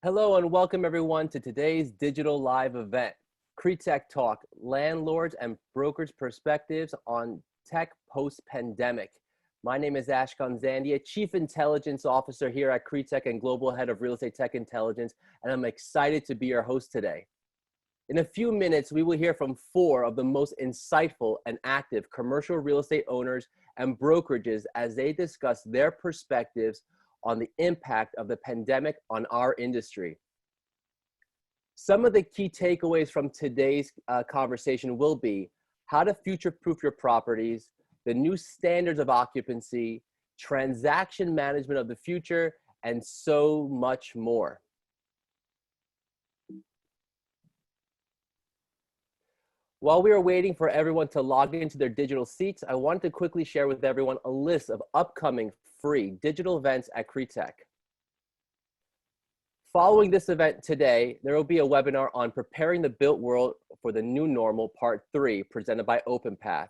Hello and welcome everyone to today's digital live event, CREtech Talk, Landlords and Brokers Perspectives on Tech Post-Pandemic. My name is Ash Gonzandia, Chief Intelligence Officer here at CREtech and Global Head of Real Estate Tech Intelligence, and I'm excited to be your host today. In a few minutes, we will hear from 4 of the most insightful and active commercial real estate owners and brokerages as they discuss their perspectives on the impact of the pandemic on our industry. Some of the key takeaways from today's conversation will be how to future-proof your properties, the new standards of occupancy, transaction management of the future, and so much more. While we are waiting for everyone to log into their digital seats, I wanted to quickly share with everyone a list of upcoming free digital events at CREtech. Following this event today, there will be a webinar on preparing the built world for the new normal, part 3, presented by OpenPath.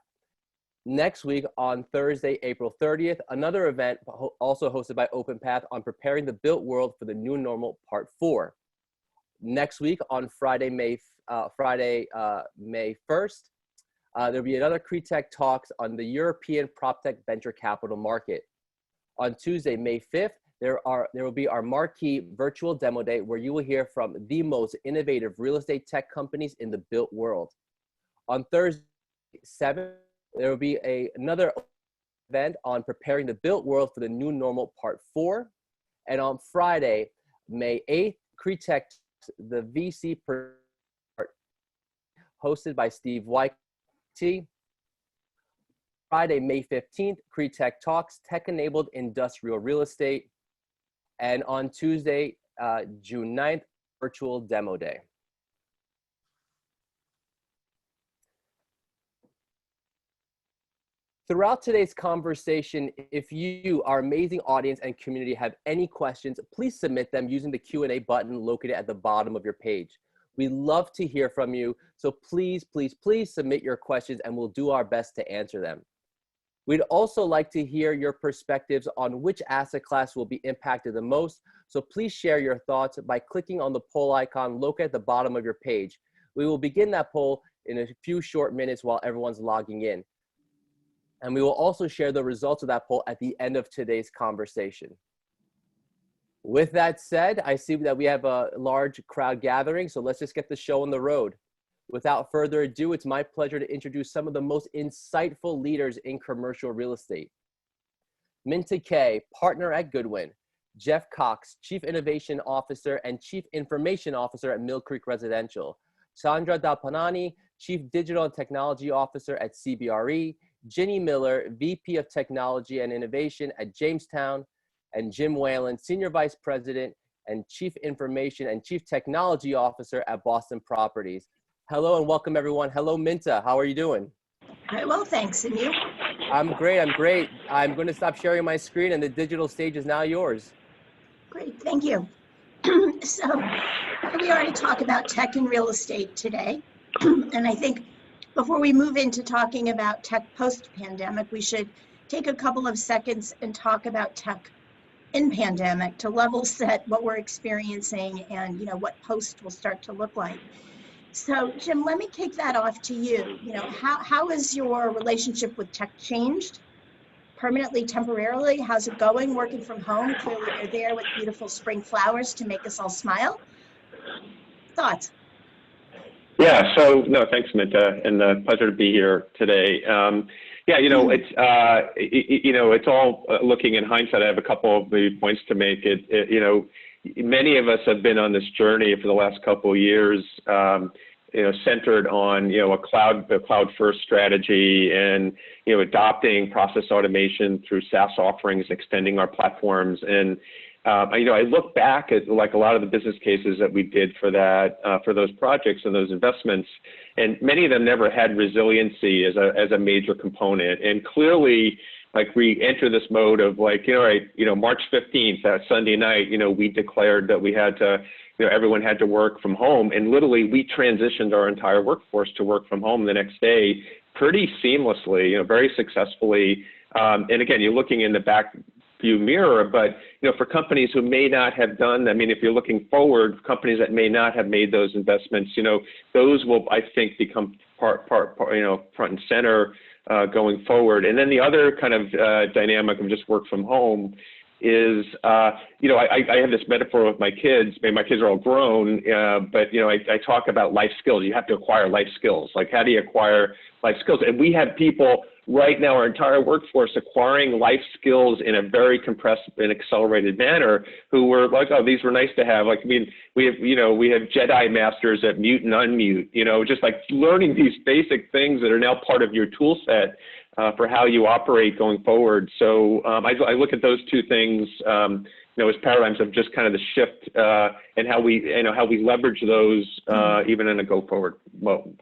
Next week on Thursday, April 30th, another event also hosted by OpenPath on preparing the built world for the new normal, part 4. Next week on Friday, May 1st, there'll be another CREtech Talks on the European PropTech venture capital market. On Tuesday, May 5th, there will be our marquee virtual demo day where you will hear from the most innovative real estate tech companies in the built world. On Thursday, 7th, there will be another event on preparing the built world for the new normal, part 4. And on Friday, May 8th, CREtech, the VC part, hosted by Steve White. Friday, May 15th, CREtech Talks, Tech-Enabled Industrial Real Estate. And on Tuesday, June 9th, Virtual Demo Day. Throughout today's conversation, if you, our amazing audience and community, have any questions, please submit them using the Q&A button located at the bottom of your page. We love to hear from you, so please, please, please submit your questions and we'll do our best to answer them. We'd also like to hear your perspectives on which asset class will be impacted the most, so please share your thoughts by clicking on the poll icon located at the bottom of your page. We will begin that poll in a few short minutes while everyone's logging in. And we will also share the results of that poll at the end of today's conversation. With that said, I see that we have a large crowd gathering, so let's just get the show on the road. Without further ado, it's my pleasure to introduce some of the most insightful leaders in commercial real estate. Minta Kay, partner at Goodwin. Jeff Cox, Chief Innovation Officer and Chief Information Officer at Mill Creek Residential. Sandra Dalpanani, Chief Digital and Technology Officer at CBRE. Ginny Miller, VP of Technology and Innovation at Jamestown. And Jim Whalen, Senior Vice President and Chief Information and Chief Technology Officer at Boston Properties. Hello and welcome everyone. Hello Minta, how are you doing? Very well, thanks. And you? I'm great, I'm great. I'm going to stop sharing my screen and the digital stage is now yours. Great, thank you. So we already talked about tech and real estate today. And I think before we move into talking about tech post-pandemic, we should take a couple of seconds and talk about tech in pandemic to level set what we're experiencing and what post will start to look like. So Jim, let me kick that off to you. How has your relationship with tech changed? Permanently, temporarily? How's it going working from home? Clearly you're there with beautiful spring flowers to make us all smile. Thoughts? Yeah, so no, thanks Minta, and a pleasure to be here today. Yeah, it's all looking in hindsight. I have a couple of the points to make. Many of us have been on this journey for the last couple of years, centered on, a cloud first strategy and, adopting process automation through SaaS offerings, extending our platforms. And, I look back at like a lot of the business cases that we did for that, for those projects and those investments, and many of them never had resiliency as a major component. And clearly, like we enter this mode of like, March 15th, that Sunday night, we declared that we had to, everyone had to work from home, and literally we transitioned our entire workforce to work from home the next day pretty seamlessly, very successfully. And again, you're looking in the back, view mirror, but for companies who may not have done, I mean, if you're looking forward, companies that may not have made those investments, those will, I think, become front and center going forward. And then the other kind of dynamic of just work from home is, I have this metaphor with my kids. My kids are all grown, but I talk about life skills. You have to acquire life skills. Like, how do you acquire life skills? And we have people right now, our entire workforce, acquiring life skills in a very compressed and accelerated manner, who were like, oh, these were nice to have. Like, I mean, we have Jedi masters that mute and unmute, just like learning these basic things that are now part of your tool set for how you operate going forward. So I look at those two things, as paradigms of just kind of the shift and how we leverage those even in a go forward mode.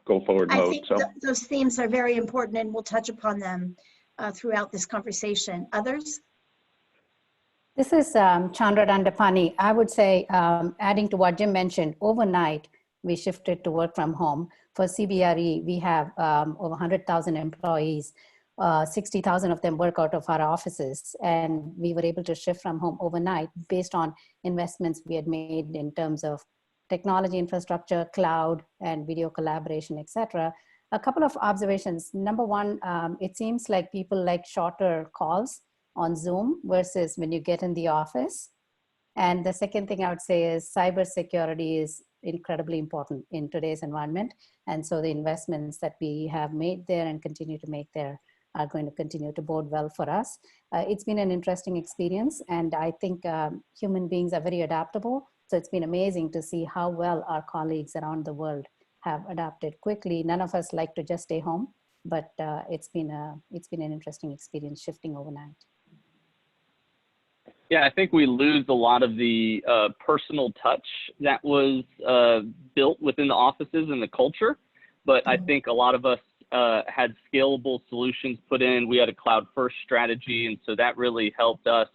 I think those themes are very important, and we'll touch upon them throughout this conversation. Others? This is Chandra Dandapani. I would say, adding to what Jim mentioned, overnight we shifted to work from home. For CBRE, we have over 100,000 employees. 60,000 of them work out of our offices, and we were able to shift from home overnight based on investments we had made in terms of technology infrastructure, cloud, and video collaboration, etc. A couple of observations. Number one, it seems like people like shorter calls on Zoom versus when you get in the office. And the second thing I would say is cybersecurity is incredibly important in today's environment. And so the investments that we have made there and continue to make there are going to continue to bode well for us. It's been an interesting experience, and I think human beings are very adaptable. So it's been amazing to see how well our colleagues around the world have adapted quickly. None of us like to just stay home, but it's been an interesting experience shifting overnight. Yeah, I think we lose a lot of the personal touch that was built within the offices and the culture, but I think a lot of us had scalable solutions put in. We had a cloud first strategy, and so that really helped us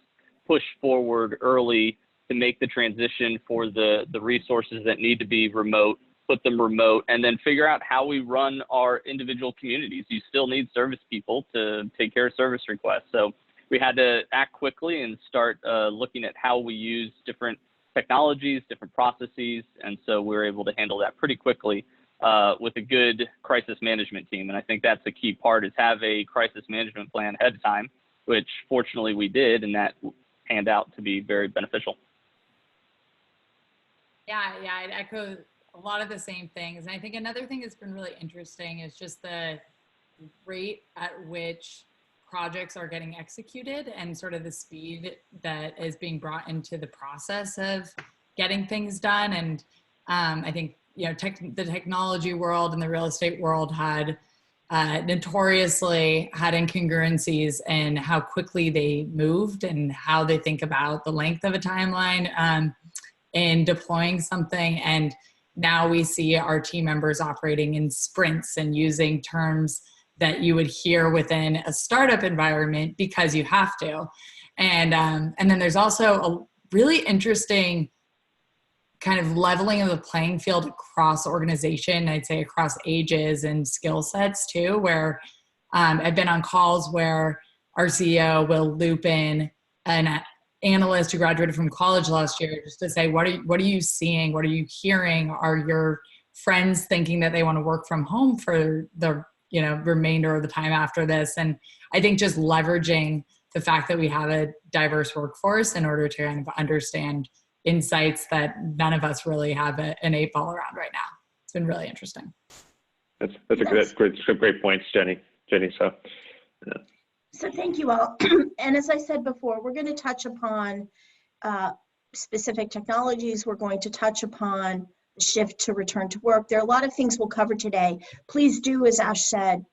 push forward early to make the transition for the resources that need to be remote, put them remote, and then figure out how we run our individual communities. You still need service people to take care of service requests. So we had to act quickly and start looking at how we use different technologies, different processes, and so we were able to handle that pretty quickly with a good crisis management team. And I think that's the key part, is have a crisis management plan ahead of time, which fortunately we did, and that panned out to be very beneficial. Yeah, I'd echo a lot of the same things. And I think another thing that's been really interesting is just the rate at which projects are getting executed and sort of the speed that is being brought into the process of getting things done. And I think, the technology world and the real estate world had notoriously had incongruencies in how quickly they moved and how they think about the length of a timeline in deploying something. And now we see our team members operating in sprints and using terms that you would hear within a startup environment because you have to. And then there's also a really interesting kind of leveling of the playing field across organization, I'd say across ages and skill sets too, where I've been on calls where our CEO will loop in an analyst who graduated from college last year just to say, what are you seeing? What are you hearing? Are your friends thinking that they want to work from home for the remainder of the time after this? And I think just leveraging the fact that we have a diverse workforce in order to kind of understand insights that none of us really have an 8-ball around right now. It's been really interesting. That's great points, Jenny. So, yeah. So thank you all. And as I said before, we're going to touch upon specific technologies. We're going to touch upon the shift to return to work. There are a lot of things we'll cover today. Please do, as Ash said,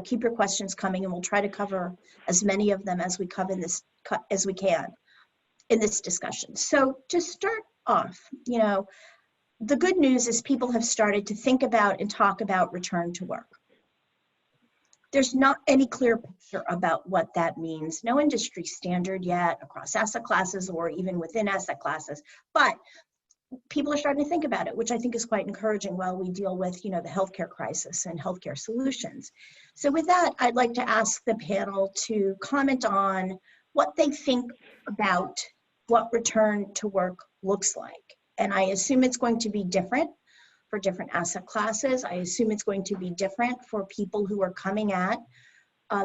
keep your questions coming, and we'll try to cover as many of them as we can in this discussion. So to start off, the good news is people have started to think about and talk about return to work. There's not any clear picture about what that means. No industry standard yet across asset classes or even within asset classes, but people are starting to think about it, which I think is quite encouraging while we deal with, the healthcare crisis and healthcare solutions. So with that, I'd like to ask the panel to comment on what they think about what return to work looks like. And I assume it's going to be different for different asset classes. I assume it's going to be different for people who are coming at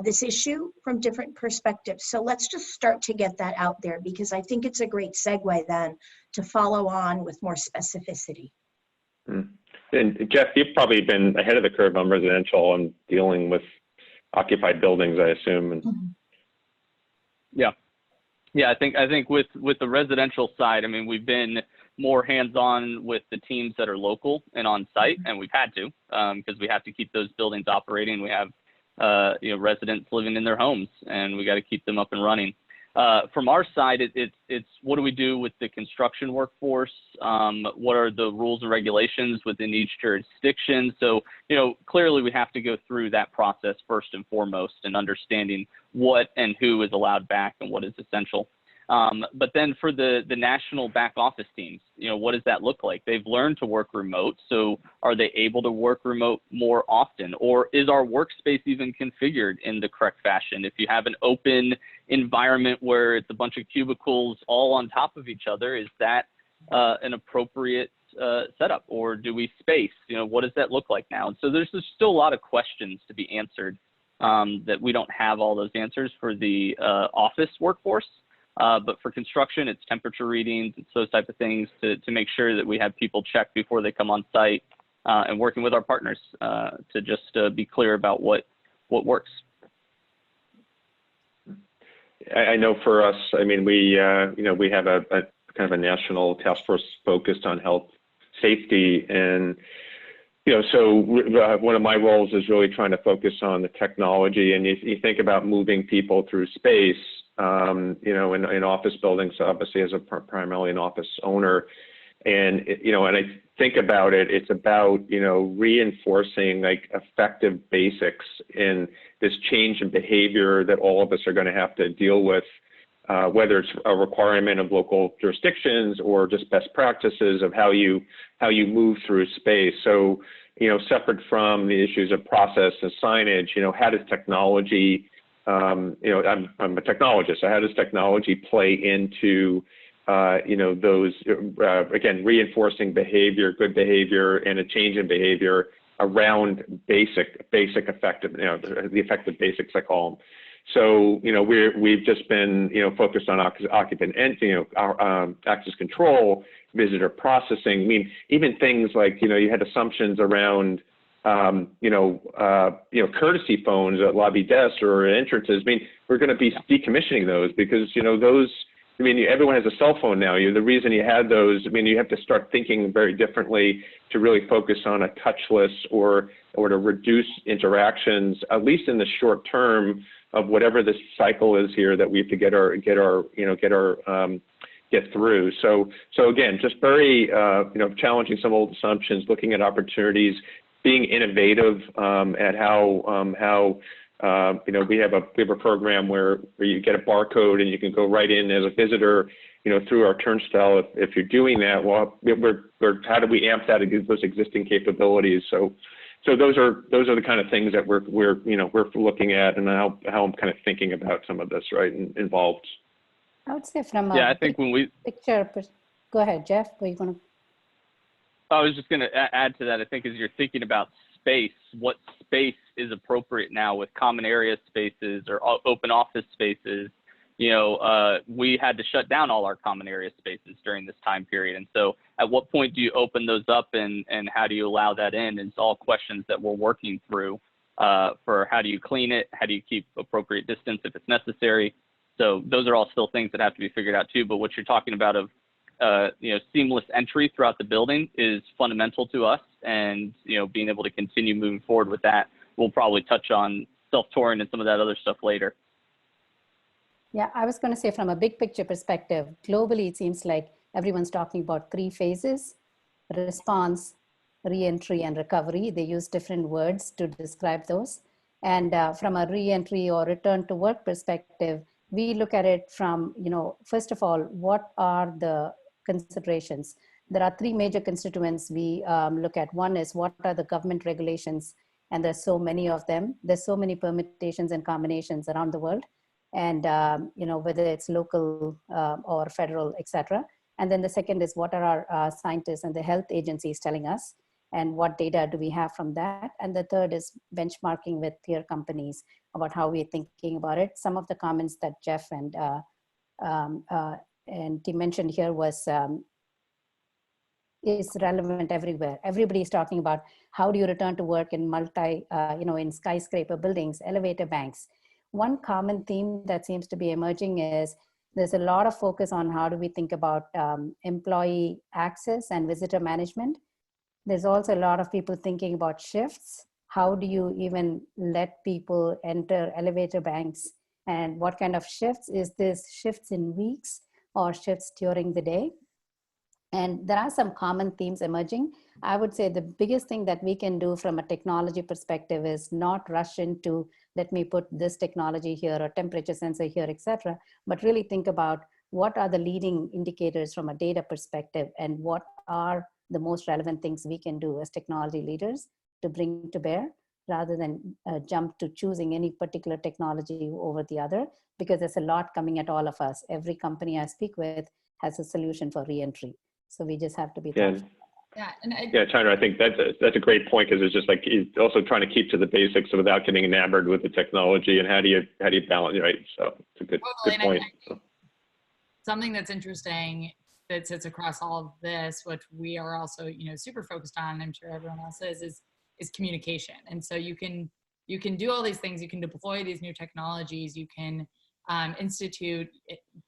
this issue from different perspectives. So let's just start to get that out there, because I think it's a great segue then to follow on with more specificity. And Jeff, you've probably been ahead of the curve on residential and dealing with occupied buildings, I assume. And Yeah, I think with the residential side, I mean, we've been more hands-on with the teams that are local and on site, and we've had to because we have to keep those buildings operating. We have residents living in their homes, and we got to keep them up and running. From our side, it's what do we do with the construction workforce? What are the rules and regulations within each jurisdiction? So, clearly we have to go through that process first and foremost, and understanding what and who is allowed back and what is essential. But then for the national back office teams, what does that look like? They've learned to work remote. So are they able to work remote more often? Or is our workspace even configured in the correct fashion? If you have an open environment where it's a bunch of cubicles all on top of each other, is that an appropriate setup? Or do we space? What does that look like now? And so there's still a lot of questions to be answered that we don't have all those answers for the office workforce. But for construction, it's temperature readings, it's those type of things to make sure that we have people check before they come on site, and working with our partners to just be clear about what works. I know for us, I mean, we have a kind of a national task force focused on health, safety, and so one of my roles is really trying to focus on the technology. And you think about moving people through space, in office buildings, obviously as primarily an office owner. And, and I think about it, it's about, reinforcing like effective basics in this change in behavior that all of us are going to have to deal with, whether it's a requirement of local jurisdictions or just best practices of how you move through space. So, separate from the issues of process and signage, how does technology, I'm a technologist, so how does technology play into, those, again, reinforcing behavior, good behavior, and a change in behavior around basic effective, the effective basics, I call them. So, we've just been, focused on occupant and, access control, visitor processing. I mean, even things like, you had assumptions around, courtesy phones at lobby desks or entrances. I mean, we're going to be decommissioning those because, those, I mean, everyone has a cell phone now. The reason you had those, I mean, you have to start thinking very differently to really focus on a touchless or to reduce interactions, at least in the short term of whatever this cycle is here that we have to get through. So again, just very, challenging some old assumptions, looking at opportunities, being innovative at how we have a program where you get a barcode and you can go right in as a visitor, through our turnstile. If you're doing that, well, how do we amp that against those existing capabilities? So those are the kind of things that we're looking at, and how I'm kind of thinking about some of this, right, involved. I would say from I think when we picture, go ahead, Jeff. Were you going to? I was just going to add to that. I think as you're thinking about space, what space is appropriate now with common area spaces or open office spaces? We had to shut down all our common area spaces during this time period. And so at what point do you open those up and how do you allow that in? It's all questions that we're working through for how do you clean it? How do you keep appropriate distance if it's necessary? So those are all still things that have to be figured out too. But what you're talking about of seamless entry throughout the building is fundamental to us, and being able to continue moving forward with that. We'll probably touch on self-touring and some of that other stuff later. Yeah, I was going to say from a big picture perspective, globally, it seems like everyone's talking about 3 phases: response, re-entry, and recovery. They use different words to describe those. And from a re-entry or return to work perspective, we look at it from, first of all, what are the considerations? There are 3 major constituents we look at. One is what are the government regulations? And there's so many of them. There's so many permutations and combinations around the world. and whether it's local or federal, etc. And then the second is, what are our scientists and the health agencies telling us, and what data do we have from that? And the third is benchmarking with peer companies about how we're thinking about it. Some of the comments that Jeff and Tim mentioned here was is relevant everywhere. Everybody's talking about how do you return to work in in skyscraper buildings, elevator banks. One common theme that seems to be emerging is there's a lot of focus on how do we think about employee access and visitor management. There's also a lot of people thinking about shifts. How do you even let people enter elevator banks, and what kind of shifts? Is this shifts in weeks or shifts during the day? And there are some common themes emerging. I would say the biggest thing that we can do from a technology perspective is not rush into, let me put this technology here or temperature sensor here, etc., but really think about what are the leading indicators from a data perspective, and what are the most relevant things we can do as technology leaders to bring to bear, rather than jump to choosing any particular technology over the other, because there's a lot coming at all of us. Every company I speak with has a solution for reentry. So we just have to be thoughtful. Yeah, Chandra, I think that's a great point, because it's just like also trying to keep to the basics without getting enamored with the technology, and how do you balance, right? So it's a good point. Something that's interesting that sits across all of this, which we are also super focused on, I'm sure everyone else is communication. And so you can do all these things, you can deploy these new technologies, you can institute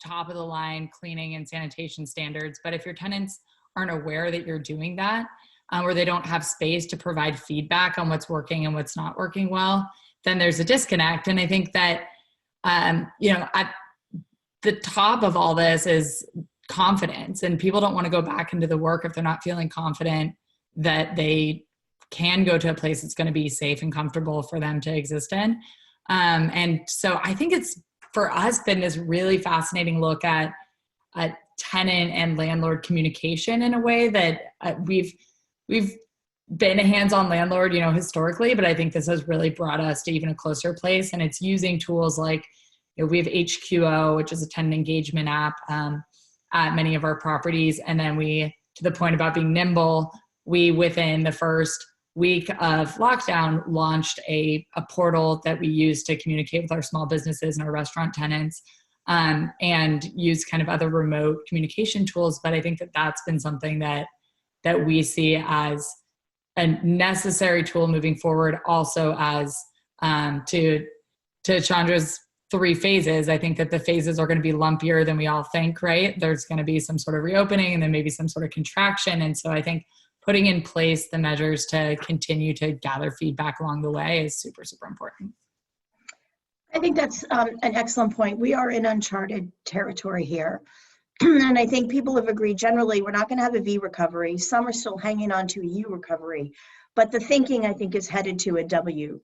top of the line cleaning and sanitation standards. But if your tenants aren't aware that you're doing that, or they don't have space to provide feedback on what's working and what's not working well, then there's a disconnect. And I think that, at the top of all this is confidence, and people don't want to go back into the work if they're not feeling confident that they can go to a place that's going to be safe and comfortable for them to exist in. And so I think it's, for us, been this really fascinating look at tenant and landlord communication in a way that we've been a hands-on landlord, historically, but I think this has really brought us to even a closer place. And it's using tools like, we have HQO, which is a tenant engagement app at many of our properties. And then we, to the point about being nimble, we, within the first week of lockdown, launched a portal that we use to communicate with our small businesses and our restaurant tenants, and use kind of other remote communication tools. But I think that that's been something that we see as a necessary tool moving forward. Also, as to Chandra's 3 phases, I think that the phases are going to be lumpier than we all think, right? There's going to be some sort of reopening and then maybe some sort of contraction. And so I think putting in place the measures to continue to gather feedback along the way is super, super important. I think that's an excellent point. We are in uncharted territory here. And I think people have agreed generally we're not going to have a V recovery. Some are still hanging on to a U recovery. But the thinking, I think, is headed to a W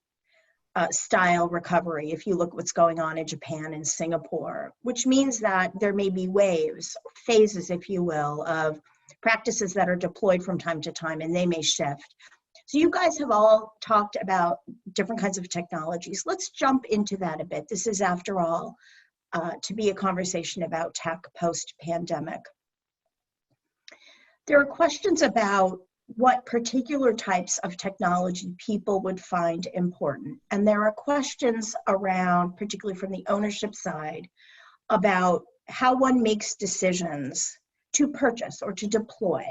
style recovery. If you look what's going on in Japan and Singapore, which means that there may be waves, phases, if you will, of practices that are deployed from time to time, and they may shift. So you guys have all talked about different kinds of technologies. Let's jump into that a bit. This is, after all, to be a conversation about tech post-pandemic. There are questions about what particular types of technology people would find important. And there are questions around, particularly from the ownership side, about how one makes decisions to purchase or to deploy,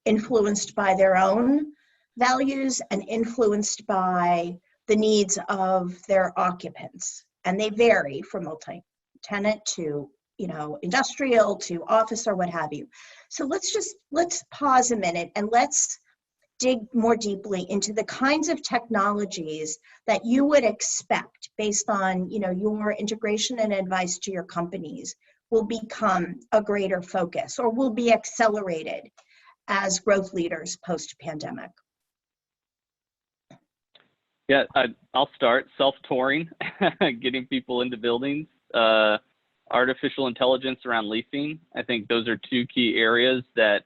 influenced by their own values and influenced by the needs of their occupants. And they vary from multi-tenant to industrial to office or what have you. So let's pause a minute and let's dig more deeply into the kinds of technologies that you would expect based on your integration and advice to your companies will become a greater focus or will be accelerated as growth leaders post-pandemic. Yeah, I'll start. Self-touring, getting people into buildings. Artificial intelligence around leasing. I think those are 2 key areas that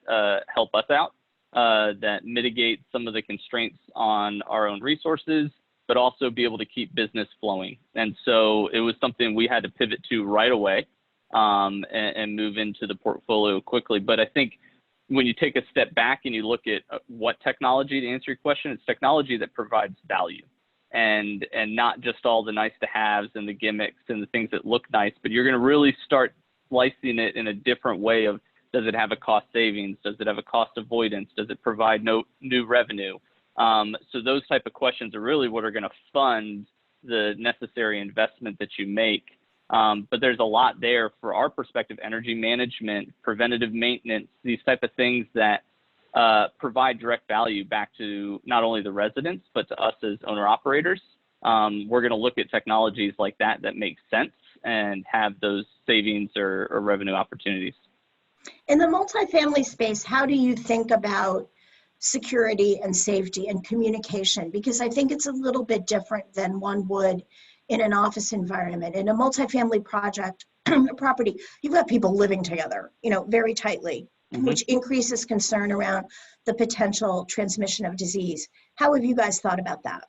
help us out, that mitigate some of the constraints on our own resources, but also be able to keep business flowing. And so it was something we had to pivot to right away, and move into the portfolio quickly. But I think when you take a step back and you look at what technology, to answer your question, it's technology that provides value, and not just all the nice to haves and the gimmicks and the things that look nice, but you're going to really start slicing it in a different way of, does it have a cost savings? Does it have a cost avoidance? Does it provide no new revenue? So those type of questions are really what are going to fund the necessary investment that you make. But there's a lot there for our perspective: energy management, preventative maintenance, these type of things that provide direct value back to not only the residents, but to us as owner operators. We're going to look at technologies like that make sense and have those savings or revenue opportunities. In the multifamily space, how do you think about security and safety and communication? Because I think it's a little bit different than one would in an office environment. In a multifamily project, property, you've got people living together, very tightly, which increases concern around the potential transmission of disease. How have you guys thought about that?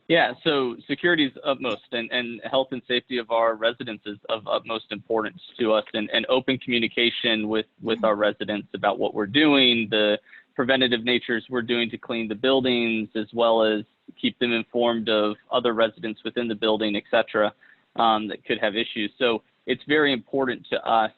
Yeah, so security is utmost, and health and safety of our residents is of utmost importance to us, and open communication with our residents about what we're doing, the preventative natures we're doing to clean the buildings, as well as keep them informed of other residents within the building, et cetera, that could have issues. So it's very important to us,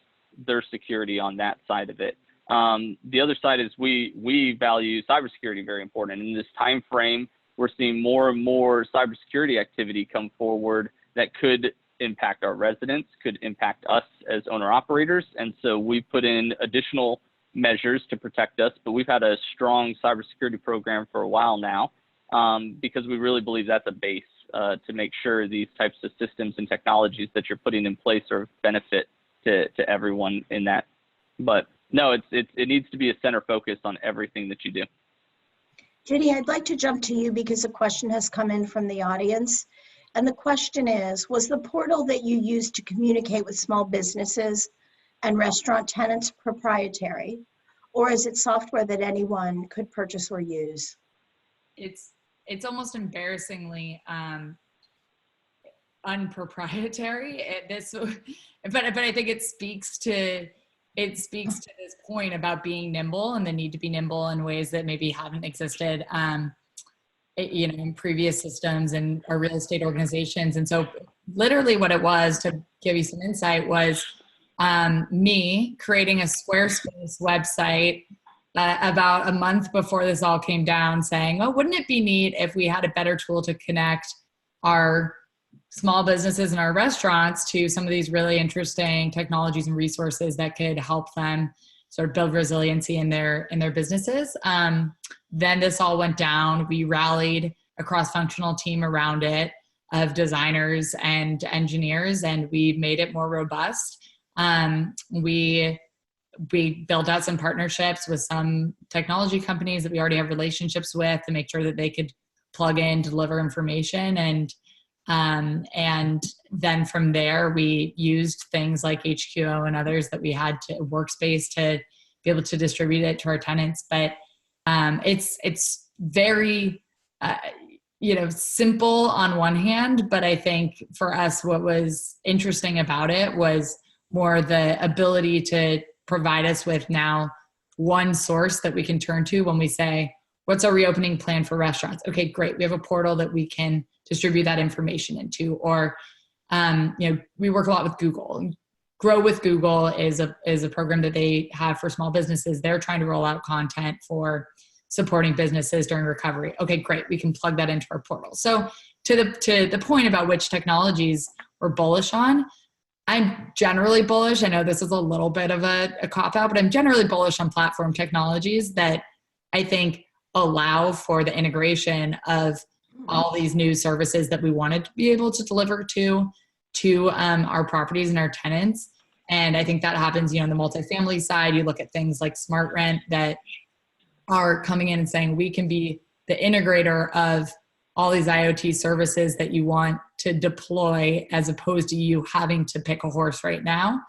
their security on that side of it. The other side is we value cybersecurity very important. In this time frame, we're seeing more and more cybersecurity activity come forward that could impact our residents, could impact us as owner operators. And so we put in additional measures to protect us, but we've had a strong cybersecurity program for a while now, because we really believe that's a base to make sure these types of systems and technologies that you're putting in place are of benefit to everyone in that. But no, it needs to be a center focus on everything that you do. Judy, I'd like to jump to you because a question has come in from the audience. And the question is, was the portal that you used to communicate with small businesses and restaurant tenants proprietary, or is it software that anyone could purchase or use? It's almost embarrassingly unproprietary. But I think it speaks to this point about being nimble and the need to be nimble in ways that maybe haven't existed, in previous systems and our real estate organizations. And so literally what it was, to give you some insight, was me creating a Squarespace website about a month before this all came down, saying, oh, wouldn't it be neat if we had a better tool to connect our small businesses and our restaurants to some of these really interesting technologies and resources that could help them sort of build resiliency in their businesses. Then this all went down. We rallied a cross-functional team around it of designers and engineers, and we made it more robust. We built out some partnerships with some technology companies that we already have relationships with to make sure that they could plug in, deliver information, and then from there, we used things like HQO and others that we had to Workspace to be able to distribute it to our tenants. But it's very, simple on one hand, but I think for us, what was interesting about it was more the ability to provide us with now one source that we can turn to when we say, what's our reopening plan for restaurants? Okay, great. We have a portal that we can distribute that information into. Or, we work a lot with Google. Grow with Google is a program that they have for small businesses. They're trying to roll out content for supporting businesses during recovery. Okay, great. We can plug that into our portal. So to the point about which technologies we're bullish on, I'm generally bullish. I know this is a little bit of a cop-out, but I'm generally bullish on platform technologies that I think allow for the integration of all these new services that we wanted to be able to deliver to our properties and our tenants. And I think that happens, on the multifamily side. You look at things like SmartRent that are coming in and saying, we can be the integrator of all these IoT services that you want to deploy, as opposed to you having to pick a horse right now.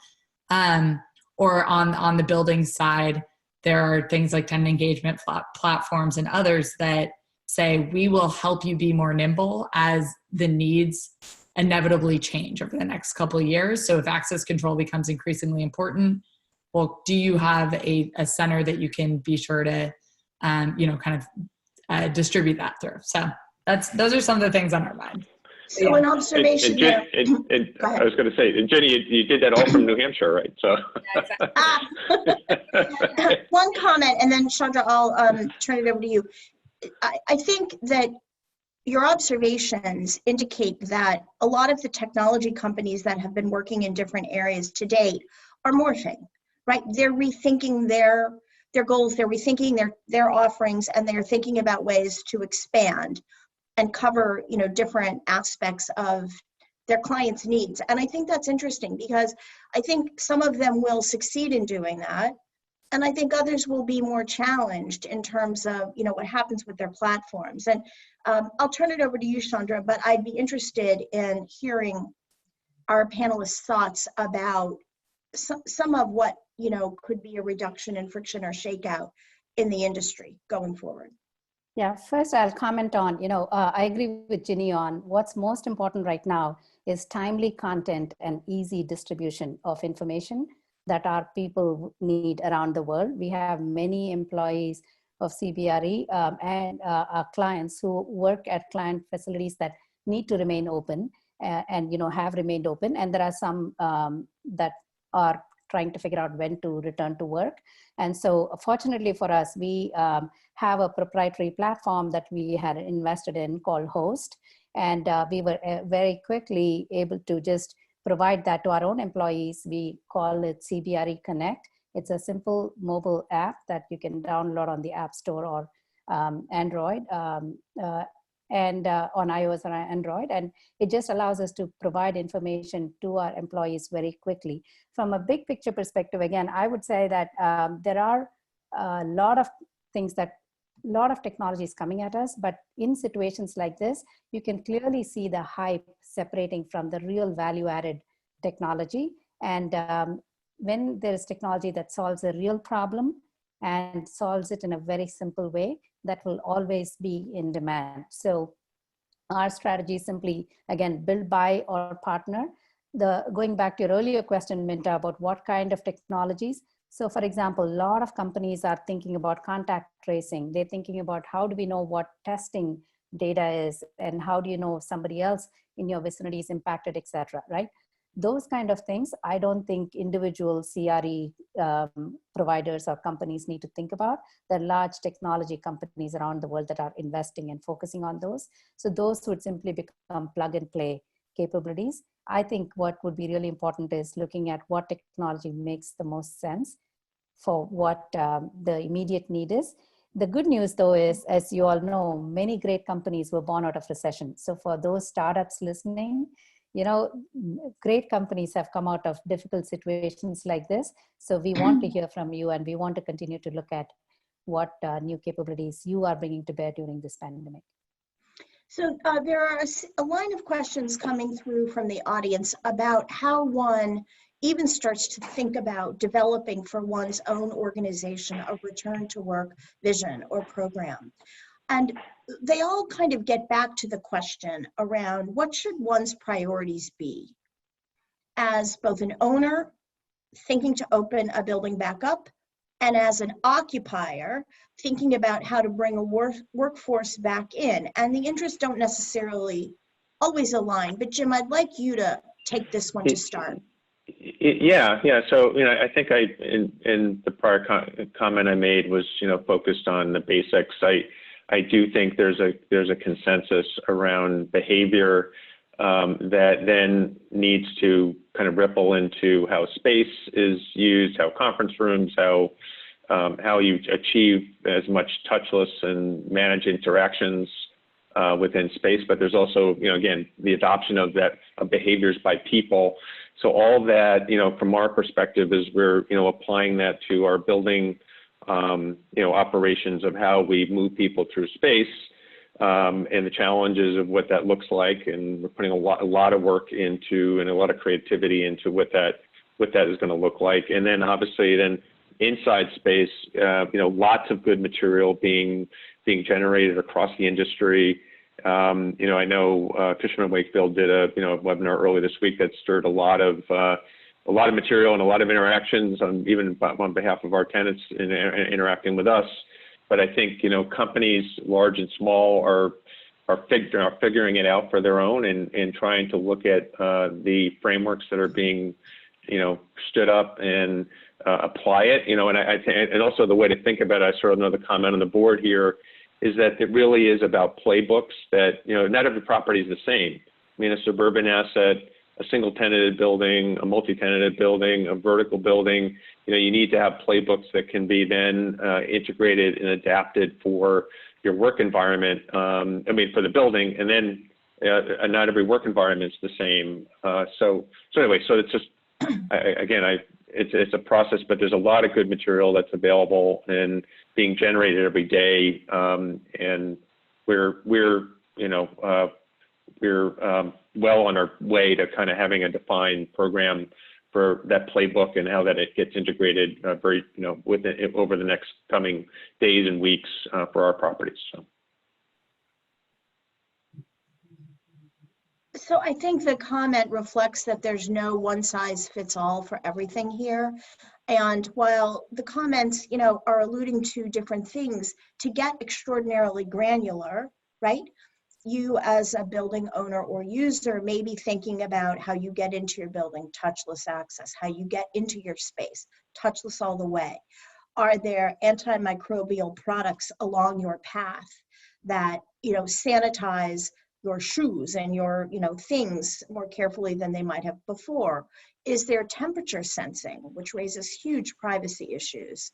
Or on the building side, there are things like tenant engagement platforms and others that say, we will help you be more nimble as the needs inevitably change over the next couple of years. So if access control becomes increasingly important, well, do you have a center that you can be sure to, distribute that through? So those are some of the things on our mind. So an observation there. I was going to say, and Jenny, you did that all from New Hampshire, right? So. Yeah, exactly. One comment, and then Chandra, I'll turn it over to you. I think that your observations indicate that a lot of the technology companies that have been working in different areas to date are morphing, right? They're rethinking their goals, they're rethinking their offerings, and they're thinking about ways to expand and cover, different aspects of their clients' needs. And I think that's interesting because I think some of them will succeed in doing that. And I think others will be more challenged in terms of, what happens with their platforms. And I'll turn it over to you, Chandra, but I'd be interested in hearing our panelists' thoughts about some of what, could be a reduction in friction or shakeout in the industry going forward. Yeah, first I'll comment on, I agree with Ginny on what's most important right now is timely content and easy distribution of information that our people need around the world. We have many employees of CBRE and our clients who work at client facilities that need to remain open and have remained open. And there are some that are trying to figure out when to return to work. And so fortunately for us, we have a proprietary platform that we had invested in called Host. And we were very quickly able to just provide that to our own employees. We call it CBRE Connect. It's a simple mobile app that you can download on the App Store or Android and on iOS or Android. And it just allows us to provide information to our employees very quickly. From a big picture perspective, again, I would say that there are a lot of things that a lot of technology is coming at us, but in situations like this, you can clearly see the hype separating from the real value-added technology. And when there is technology that solves a real problem and solves it in a very simple way, that will always be in demand. So our strategy is simply, again, build, buy, or partner. Going back to your earlier question, Minta, about what kind of technologies. So for example, a lot of companies are thinking about contact tracing. They're thinking about how do we know what testing data is and how do you know if somebody else in your vicinity is impacted, et cetera, right? Those kind of things, I don't think individual CRE providers or companies need to think about. There are large technology companies around the world that are investing and focusing on those. So those would simply become plug and play capabilities. I think what would be really important is looking at what technology makes the most sense for what the immediate need is. The good news though is, as you all know, many great companies were born out of recession. So for those startups listening, great companies have come out of difficult situations like this. So we want to hear from you and we want to continue to look at what new capabilities you are bringing to bear during this pandemic. So there are a line of questions coming through from the audience about how one even starts to think about developing for one's own organization a return to work vision or program. And they all kind of get back to the question around what should one's priorities be as both an owner thinking to open a building back up and as an occupier thinking about how to bring a workforce back in. And the interests don't necessarily always align, but Jim, I'd like you to take this one to start. Yeah. So, I think in the prior comment I made was, focused on the basics. I do think there's a consensus around behavior that then needs to kind of ripple into how space is used, how conference rooms, how you achieve as much touchless and manage interactions within space. But there's also, again, the adoption of behaviors by people. So all that, from our perspective, is we're, applying that to our building, operations of how we move people through space and the challenges of what that looks like. And we're putting a lot of work into and a lot of creativity into what that is going to look like. And then obviously inside space, lots of good material being generated across the industry. I know Fisherman Wakefield did a webinar early this week that stirred a lot of material and a lot of interactions even on behalf of our tenants interacting with us. But I think companies large and small are figuring it out for their own and trying to look at the frameworks that are being stood up and apply it. And also the way to think about it, I saw another comment on the board here, is that it really is about playbooks that not every property is the same. I mean, a suburban asset, a single tenanted building, a multi-tenanted building, a vertical building, you need to have playbooks that can be then integrated and adapted for your work environment. For the building, and then not every work environment is the same. So it's just, it's a process, but there's a lot of good material that's available and being generated every day. And we're well on our way to kind of having a defined program for that playbook and how that it gets integrated over the next coming days and weeks for our properties. So I think the comment reflects that there's no one size fits all for everything here. And while the comments, are alluding to different things, to get extraordinarily granular, right? You as a building owner or user may be thinking about how you get into your building, touchless access, how you get into your space, touchless all the way. Are there antimicrobial products along your path that, sanitize your shoes and your, things more carefully than they might have before? Is there temperature sensing, which raises huge privacy issues?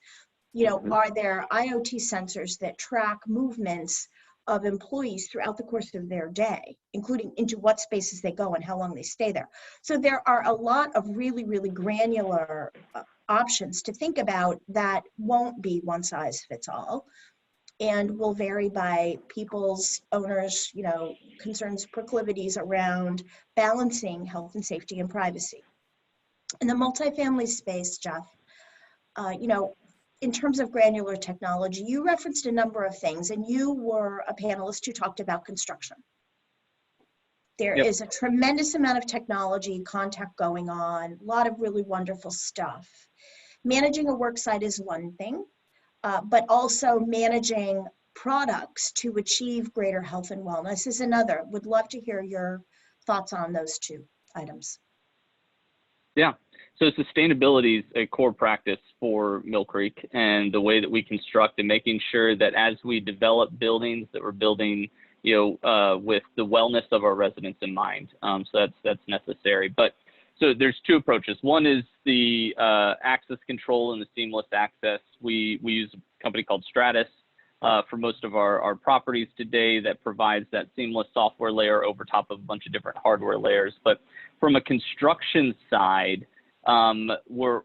Are there IoT sensors that track movements of employees throughout the course of their day, including into what spaces they go and how long they stay there? So there are a lot of really, really granular options to think about that won't be one size fits all and will vary by people's, owners, concerns, proclivities around balancing health and safety and privacy. In the multifamily space, Jeff, in terms of granular technology, you referenced a number of things, and you were a panelist who talked about construction. There is a tremendous amount of technology contact going on, a lot of really wonderful stuff. Managing a work site is one thing, but also managing products to achieve greater health and wellness is another. Would love to hear your thoughts on those two items. Yeah. So sustainability is a core practice for Mill Creek, and the way that we construct and making sure that as we develop buildings that we're building, with the wellness of our residents in mind. So that's necessary. But so there's two approaches. One is the access control and the seamless access. We use a company called Stratus for most of our properties today that provides that seamless software layer over top of a bunch of different hardware layers. But from a construction side, we're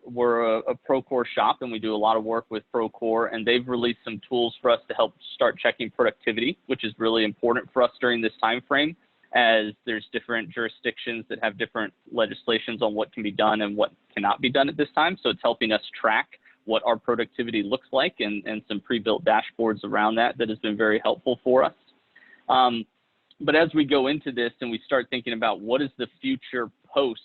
a Procore shop, and we do a lot of work with Procore, and they've released some tools for us to help start checking productivity, which is really important for us during this time frame, as there's different jurisdictions that have different legislations on what can be done and what cannot be done at this time. So it's helping us track what our productivity looks like, and some pre-built dashboards around that has been very helpful for us. But as we go into this and we start thinking about what is the future post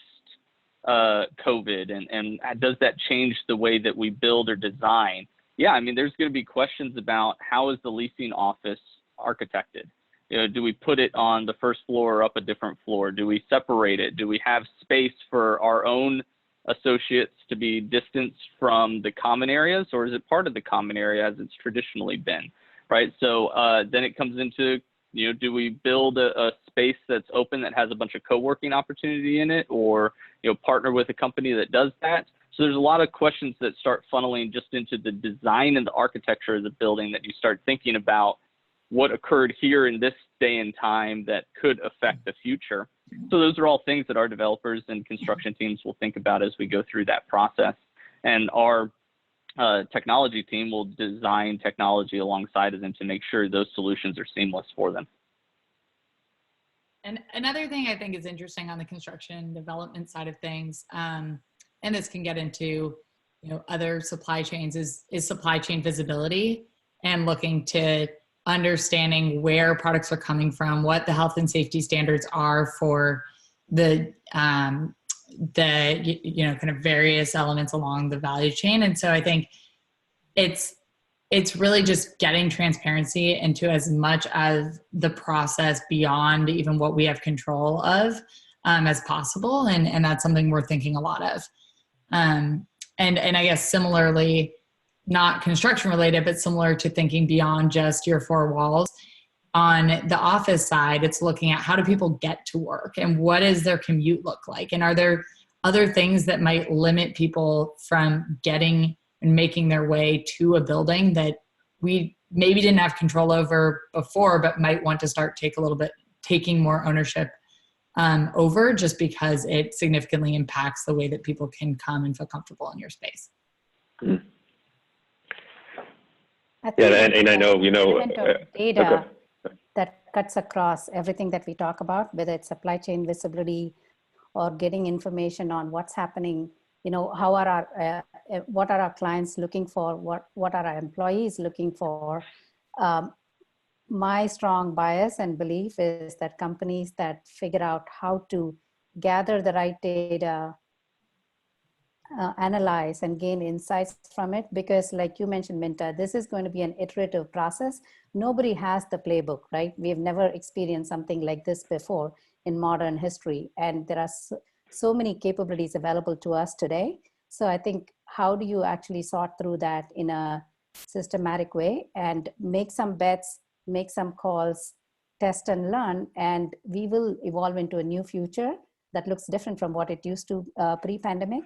COVID, and does that change the way that we build or design? Yeah, I mean, there's going to be questions about how is the leasing office architected? Do we put it on the first floor or up a different floor? Do we separate it? Do we have space for our own associates to be distanced from the common areas, or is it part of the common area as it's traditionally been, right? So then it comes into, do we build a space that's open that has a bunch of co-working opportunity in it, or partner with a company that does that? So there's a lot of questions that start funneling just into the design and the architecture of the building, that you start thinking about what occurred here in this day and time that could affect the future. So those are all things that our developers and construction teams will think about as we go through that process. And our technology team will design technology alongside of them to make sure those solutions are seamless for them. And another thing I think is interesting on the construction development side of things, and this can get into, other supply chains is supply chain visibility and looking to understanding where products are coming from, what the health and safety standards are for the kind of various elements along the value chain. And so I think it's really just getting transparency into as much of the process beyond even what we have control of as possible. And that's something we're thinking a lot of. And I guess similarly, not construction related, but similar to thinking beyond just your four walls. On the office side, it's looking at how do people get to work and what does their commute look like? And are there other things that might limit people from getting and making their way to a building that we maybe didn't have control over before, but might want to start taking more ownership over, just because it significantly impacts the way that people can come and feel comfortable in your space. Mm. And I know, data that cuts across everything that we talk about, whether it's supply chain visibility or getting information on what's happening, how are what are our clients looking for? What are our employees looking for? My strong bias and belief is that companies that figure out how to gather the right data, analyze and gain insights from it, because like you mentioned, Minta, this is going to be an iterative process. Nobody has the playbook, right? We have never experienced something like this before in modern history. And there are so many capabilities available to us today. So I think, how do you actually sort through that in a systematic way and make some bets, make some calls, test and learn, and we will evolve into a new future that looks different from what it used to pre-pandemic.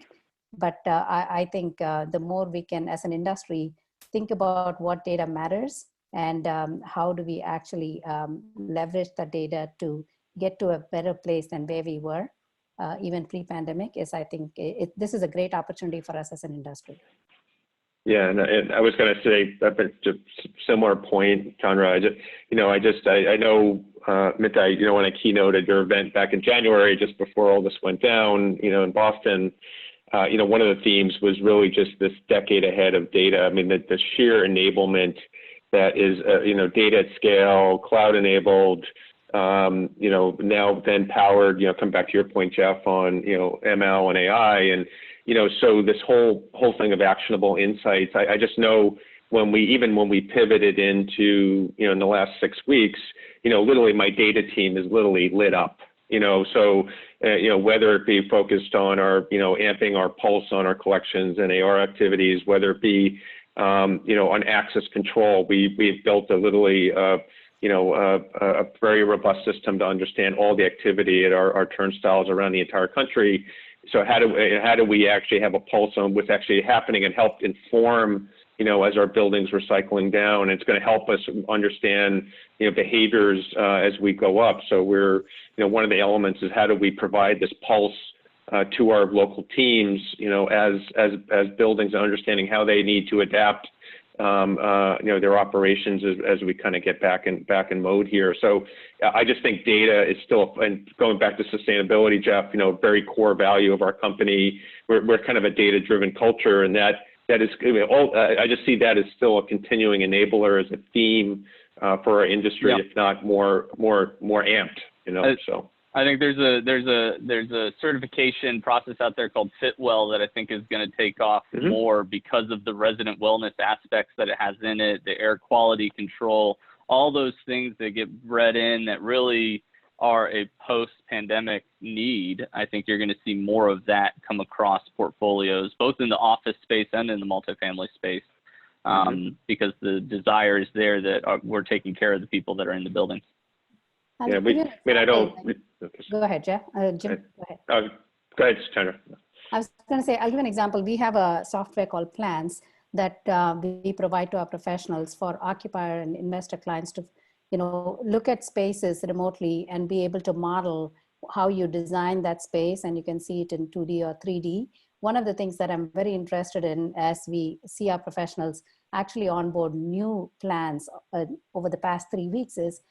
But I think the more we can, as an industry, think about what data matters and how do we actually leverage the data to get to a better place than where we were, even pre-pandemic, is, I think, this is a great opportunity for us as an industry. Yeah, and I was going to say a similar point, Chandra. I know, Minta, when I keynoted your event back in January, just before all this went down, in Boston, one of the themes was really just this decade ahead of data. I mean, the sheer enablement that is, data at scale, cloud enabled, now then powered, come back to your point, Jeff, on, ML and AI. And, so this whole thing of actionable insights, I just know when we pivoted into, in the last 6 weeks, literally my data team is literally lit up, so, whether it be focused on our, amping our pulse on our collections and AR activities, whether it be, on access control, we've built a very robust system to understand all the activity at our turnstiles around the entire country. So how do we actually have a pulse on what's actually happening and help inform, as our buildings are cycling down? And it's going to help us understand, behaviors as we go up. So we're, one of the elements is how do we provide this pulse to our local teams, as buildings, and understanding how they need to adapt, their operations as we kind of get back in mode here. So I just think data is still, and going back to sustainability, Jeff, very core value of our company. We're kind of a data-driven culture, and that is, I just see that as still a continuing enabler, as a theme for our industry, if not more amped, so. I think there's a certification process out there called Fitwell that I think is going to take off more because of the resident wellness aspects that it has in it, the air quality control, all those things that get bred in that really are a post-pandemic need. I think you're going to see more of that come across portfolios, both in the office space and in the multifamily space, because the desire is there that we're taking care of the people that are in the buildings. Yeah, I don't. Go ahead, Jeff. Jim, go ahead. Go ahead, Chandra. I was going to say, I'll give an example. We have a software called Plans that we provide to our professionals for occupier and investor clients to, look at spaces remotely and be able to model how you design that space, and you can see it in 2D or 3D. One of the things that I'm very interested in as we see our professionals actually onboard new plans over the past 3 weeks is,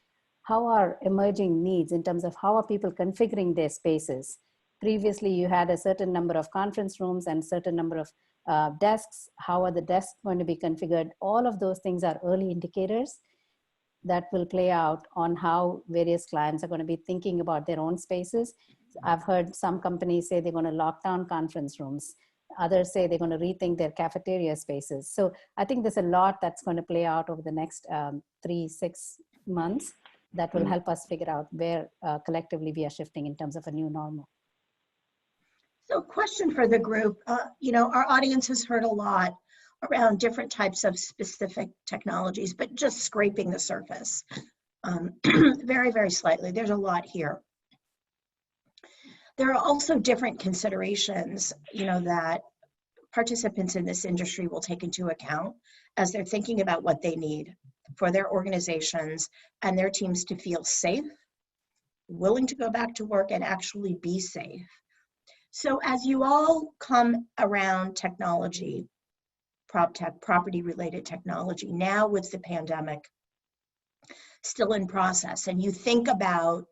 how are emerging needs in terms of how are people configuring their spaces? Previously, you had a certain number of conference rooms and certain number of desks, how are the desks going to be configured? All of those things are early indicators that will play out on how various clients are going to be thinking about their own spaces. I've heard some companies say they're going to lock down conference rooms. Others say they're going to rethink their cafeteria spaces. So I think there's a lot that's going to play out over the next 3-6 months that will help us figure out where collectively we are shifting in terms of a new normal. So question for the group, our audience has heard a lot around different types of specific technologies, but just scraping the surface very, very slightly. There's a lot here. There are also different considerations, that participants in this industry will take into account as they're thinking about what they need for their organizations and their teams to feel safe, willing to go back to work, and actually be safe. So as you all come around technology, prop tech, property-related technology, now with the pandemic still in process, and you think about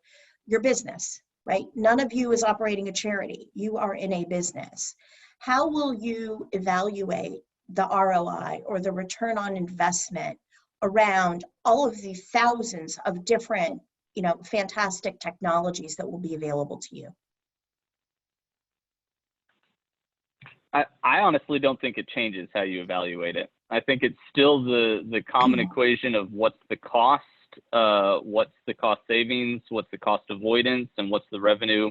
your business, right? None of you is operating a charity. You are in a business. How will you evaluate the ROI or the return on investment around all of the thousands of different, fantastic technologies that will be available to you? I honestly don't think it changes how you evaluate it. I think it's still the common equation of what's the cost, what's the cost savings, what's the cost avoidance, and what's the revenue,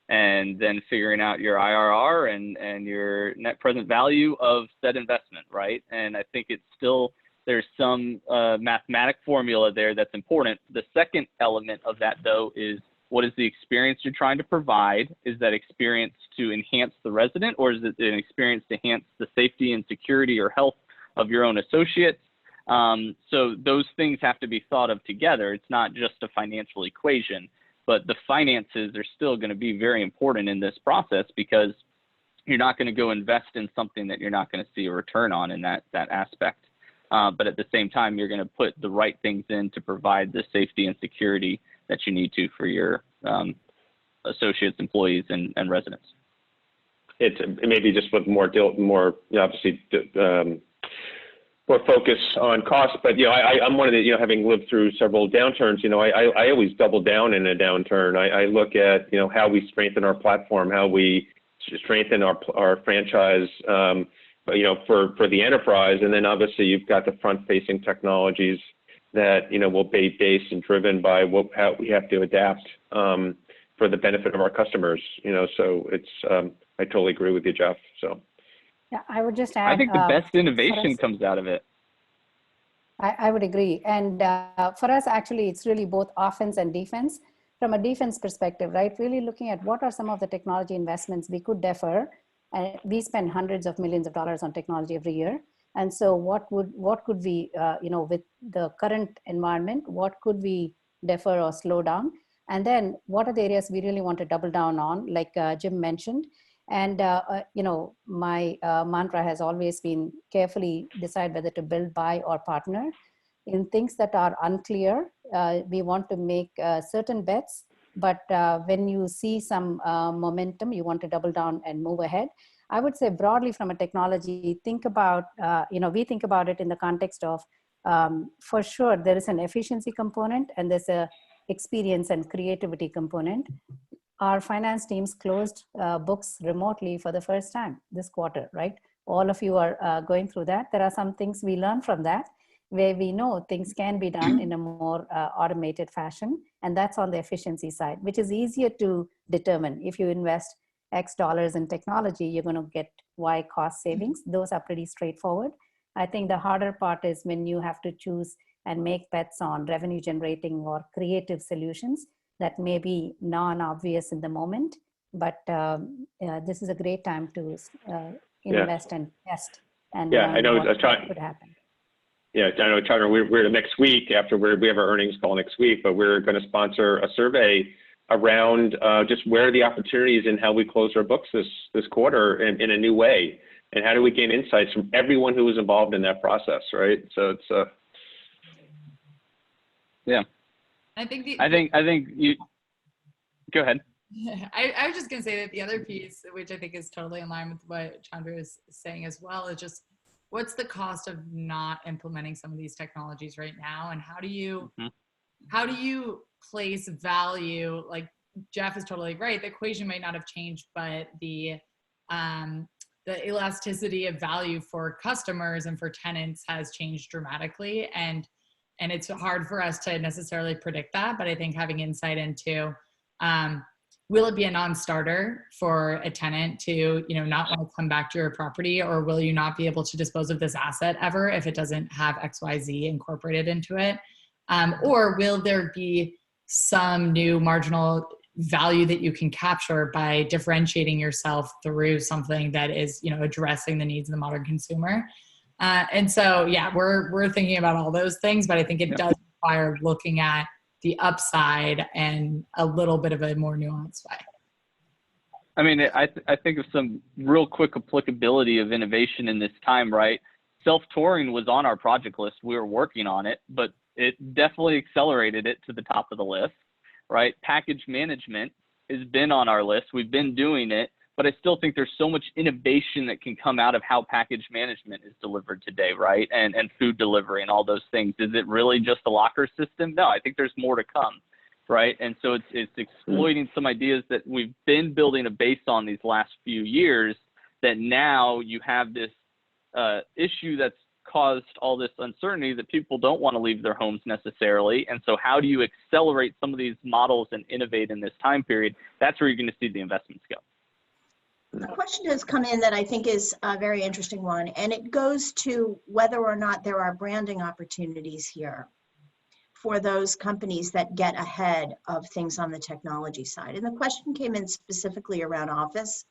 and then figuring out your IRR and your net present value of said investment, right? And I think it's still, there's some mathematic formula there that's important. The second element of that, though, is what is the experience you're trying to provide? Is that experience to enhance the resident, or is it an experience to enhance the safety and security or health of your own associates? So those things have to be thought of together. It's not just a financial equation, but the finances are still going to be very important in this process, because you're not going to go invest in something that you're not going to see a return on in that aspect. But at the same time, you're going to put the right things in to provide the safety and security that you need to for your associates, employees, and residents. It's maybe just with more obviously more focus on cost, but I'm one of the having lived through several downturns. I always double down in a downturn. I look at how we strengthen our platform, how we strengthen our franchise, for the enterprise, and then obviously you've got the front-facing technologies that will be based and driven by how we have to adapt for the benefit of our customers. So it's I totally agree with you, Jeff. So yeah, I would just add. I think the best innovation comes out of it. I would agree, and for us, actually, it's really both offense and defense. From a defense perspective, right? Really looking at what are some of the technology investments we could defer, and we spend hundreds of millions of dollars on technology every year. And so what could we, with the current environment, what could we defer or slow down? And then what are the areas we really want to double down on, like Jim mentioned? And, my mantra has always been carefully decide whether to build, buy, or partner. In things that are unclear, we want to make certain bets, but when you see some momentum, you want to double down and move ahead. I would say broadly from a technology, think about, we think about it in the context of, for sure, there is an efficiency component and there's a experience and creativity component. Our finance teams closed books remotely for the first time this quarter, right? All of you are going through that. There are some things we learned from that, where we know things can be done in a more automated fashion. And that's on the efficiency side, which is easier to determine. If you invest X dollars in technology, you're going to get Y cost savings. Those are pretty straightforward. I think the harder part is when you have to choose and make bets on revenue generating or creative solutions that may be non-obvious in the moment, but this is a great time to invest and test and I know what could happen. Yeah, I know, Chandra, we're next week after we have our earnings call next week, but we're going to sponsor a survey around just where are the opportunities and how we close our books this quarter in a new way, and how do we gain insights from everyone who was involved in that process, right? So it's yeah. I think you go ahead. I was just going to say that the other piece, which I think is totally in line with what Chandra is saying as well, is just what's the cost of not implementing some of these technologies right now, and how do you place value? Like Jeff is totally right. The equation might not have changed, but the elasticity of value for customers and for tenants has changed dramatically, and it's hard for us to necessarily predict that. But I think having insight into will it be a non-starter for a tenant to, not want to come back to your property, or will you not be able to dispose of this asset ever if it doesn't have XYZ incorporated into it? Or will there be some new marginal value that you can capture by differentiating yourself through something that is, addressing the needs of the modern consumer? And so, yeah, we're thinking about all those things, but I think it does require looking at the upside and a little bit of a more nuanced way. I mean, I think of some real quick applicability of innovation in this time, right? Self-touring was on our project list. We were working on it, but it definitely accelerated it to the top of the list, right? Package management has been on our list. We've been doing it, but I still think there's so much innovation that can come out of how package management is delivered today, right? And food delivery and all those things. Is it really just a locker system? No, I think there's more to come, right? And so it's exploiting some ideas that we've been building a base on these last few years, that now you have this issue that's caused all this uncertainty that people don't want to leave their homes necessarily. And so how do you accelerate some of these models and innovate in this time period? That's where you're going to see the investments go. A question has come in that I think is a very interesting one, and it goes to whether or not there are branding opportunities here for those companies that get ahead of things on the technology side. And the question came in specifically around office,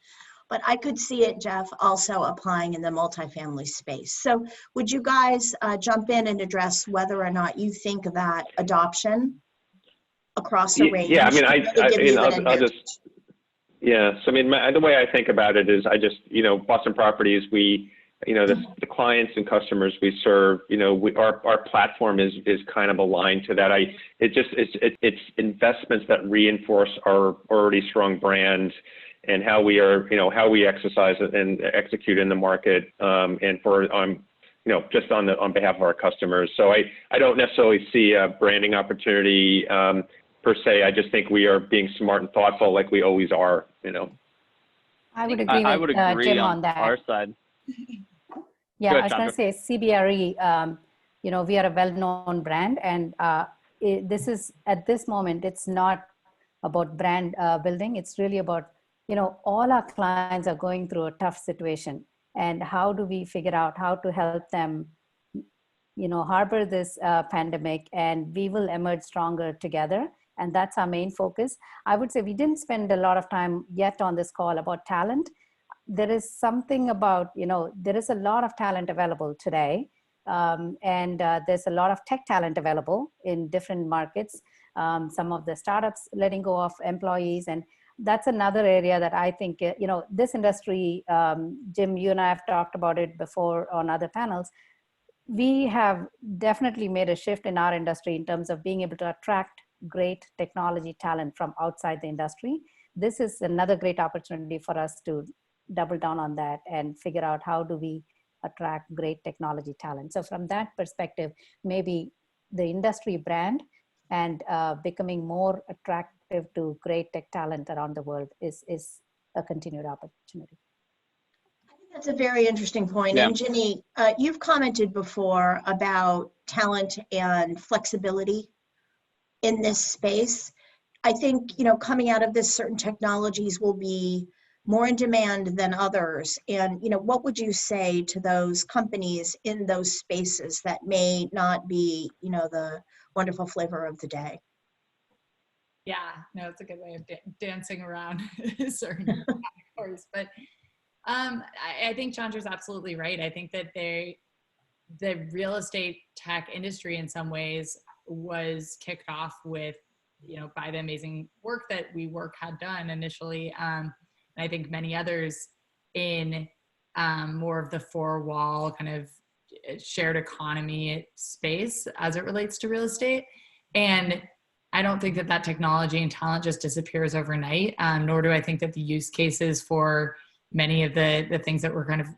but I could see it, Jeff, also applying in the multifamily space. So would you guys jump in and address whether or not you think that adoption across the range? Yeah, I mean, I'll just. Yeah, so I mean, the way I think about it is Boston Properties, the clients and customers we serve, our platform is kind of aligned to that. It's investments that reinforce our already strong brand and how we exercise and execute in the market, and just on behalf of our customers. So I don't necessarily see a branding opportunity per se. I just think we are being smart and thoughtful, like we always are. I would agree with Jim on that. Our side. Yeah, I was going to say CBRE. We are a well-known brand, and this is, at this moment, it's not about brand building. It's really about all our clients are going through a tough situation, and how do we figure out how to help them harbor this pandemic, and we will emerge stronger together. And that's our main focus. I would say we didn't spend a lot of time yet on this call about talent. There is something about, there is a lot of talent available today. And there's a lot of tech talent available in different markets. Some of the startups letting go of employees. And that's another area that I think, this industry, Jim, you and I have talked about it before on other panels. We have definitely made a shift in our industry in terms of being able to attract great technology talent from outside the industry. This is another great opportunity for us to double down on that and figure out how do we attract great technology talent. So from that perspective, maybe the industry brand and becoming more attractive to great tech talent around the world is a continued opportunity. I think that's a very interesting point. Yeah. And Ginny, you've commented before about talent and flexibility in this space. I think, coming out of this, certain technologies will be more in demand than others. And, what would you say to those companies in those spaces that may not be, the wonderful flavor of the day? Yeah, no, it's a good way of dancing around certain categories. But I think Chandra's absolutely right. I think that the real estate tech industry in some ways was kicked off with, by the amazing work that WeWork had done initially. And I think many others in more of the four-wall kind of shared economy space as it relates to real estate. And I don't think that that technology and talent just disappears overnight, nor do I think that the use cases for many of the things that were kind of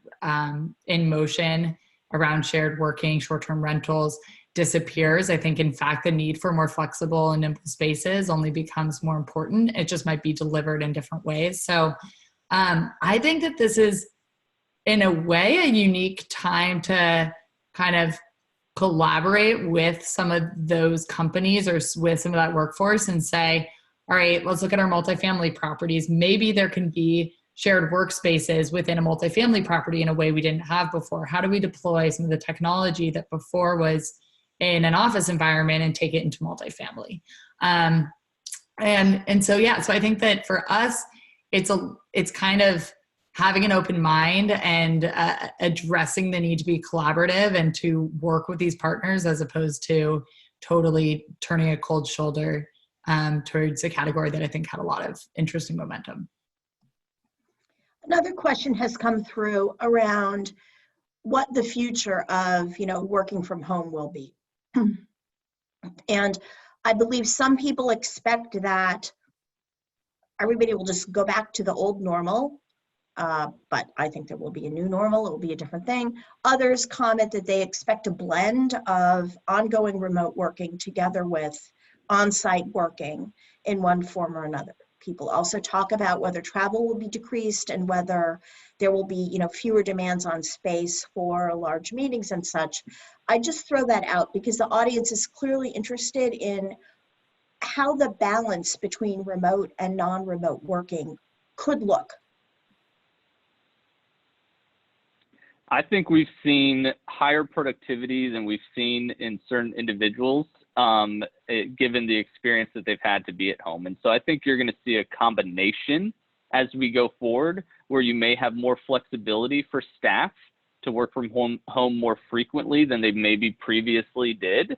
in motion around shared working, short-term rentals disappears. I think, in fact, the need for more flexible and nimble spaces only becomes more important. It just might be delivered in different ways. So I think that this is, in a way, a unique time to kind of collaborate with some of those companies or with some of that workforce and say, all right, let's look at our multifamily properties. Maybe there can be shared workspaces within a multifamily property in a way we didn't have before. How do we deploy some of the technology that before was in an office environment and take it into multifamily? So I think that for us, it's kind of having an open mind and addressing the need to be collaborative and to work with these partners, as opposed to totally turning a cold shoulder towards a category that I think had a lot of interesting momentum. Another question has come through around what the future of, working from home will be. And I believe some people expect that everybody will just go back to the old normal. But I think there will be a new normal. It will be a different thing. Others comment that they expect a blend of ongoing remote working together with on-site working in one form or another. People also talk about whether travel will be decreased and whether there will be, fewer demands on space for large meetings and such. I just throw that out because the audience is clearly interested in how the balance between remote and non-remote working could look. I think we've seen higher productivity than we've seen in certain individuals, given the experience that they've had to be at home. And so I think you're going to see a combination as we go forward, where you may have more flexibility for staff to work from home more frequently than they maybe previously did,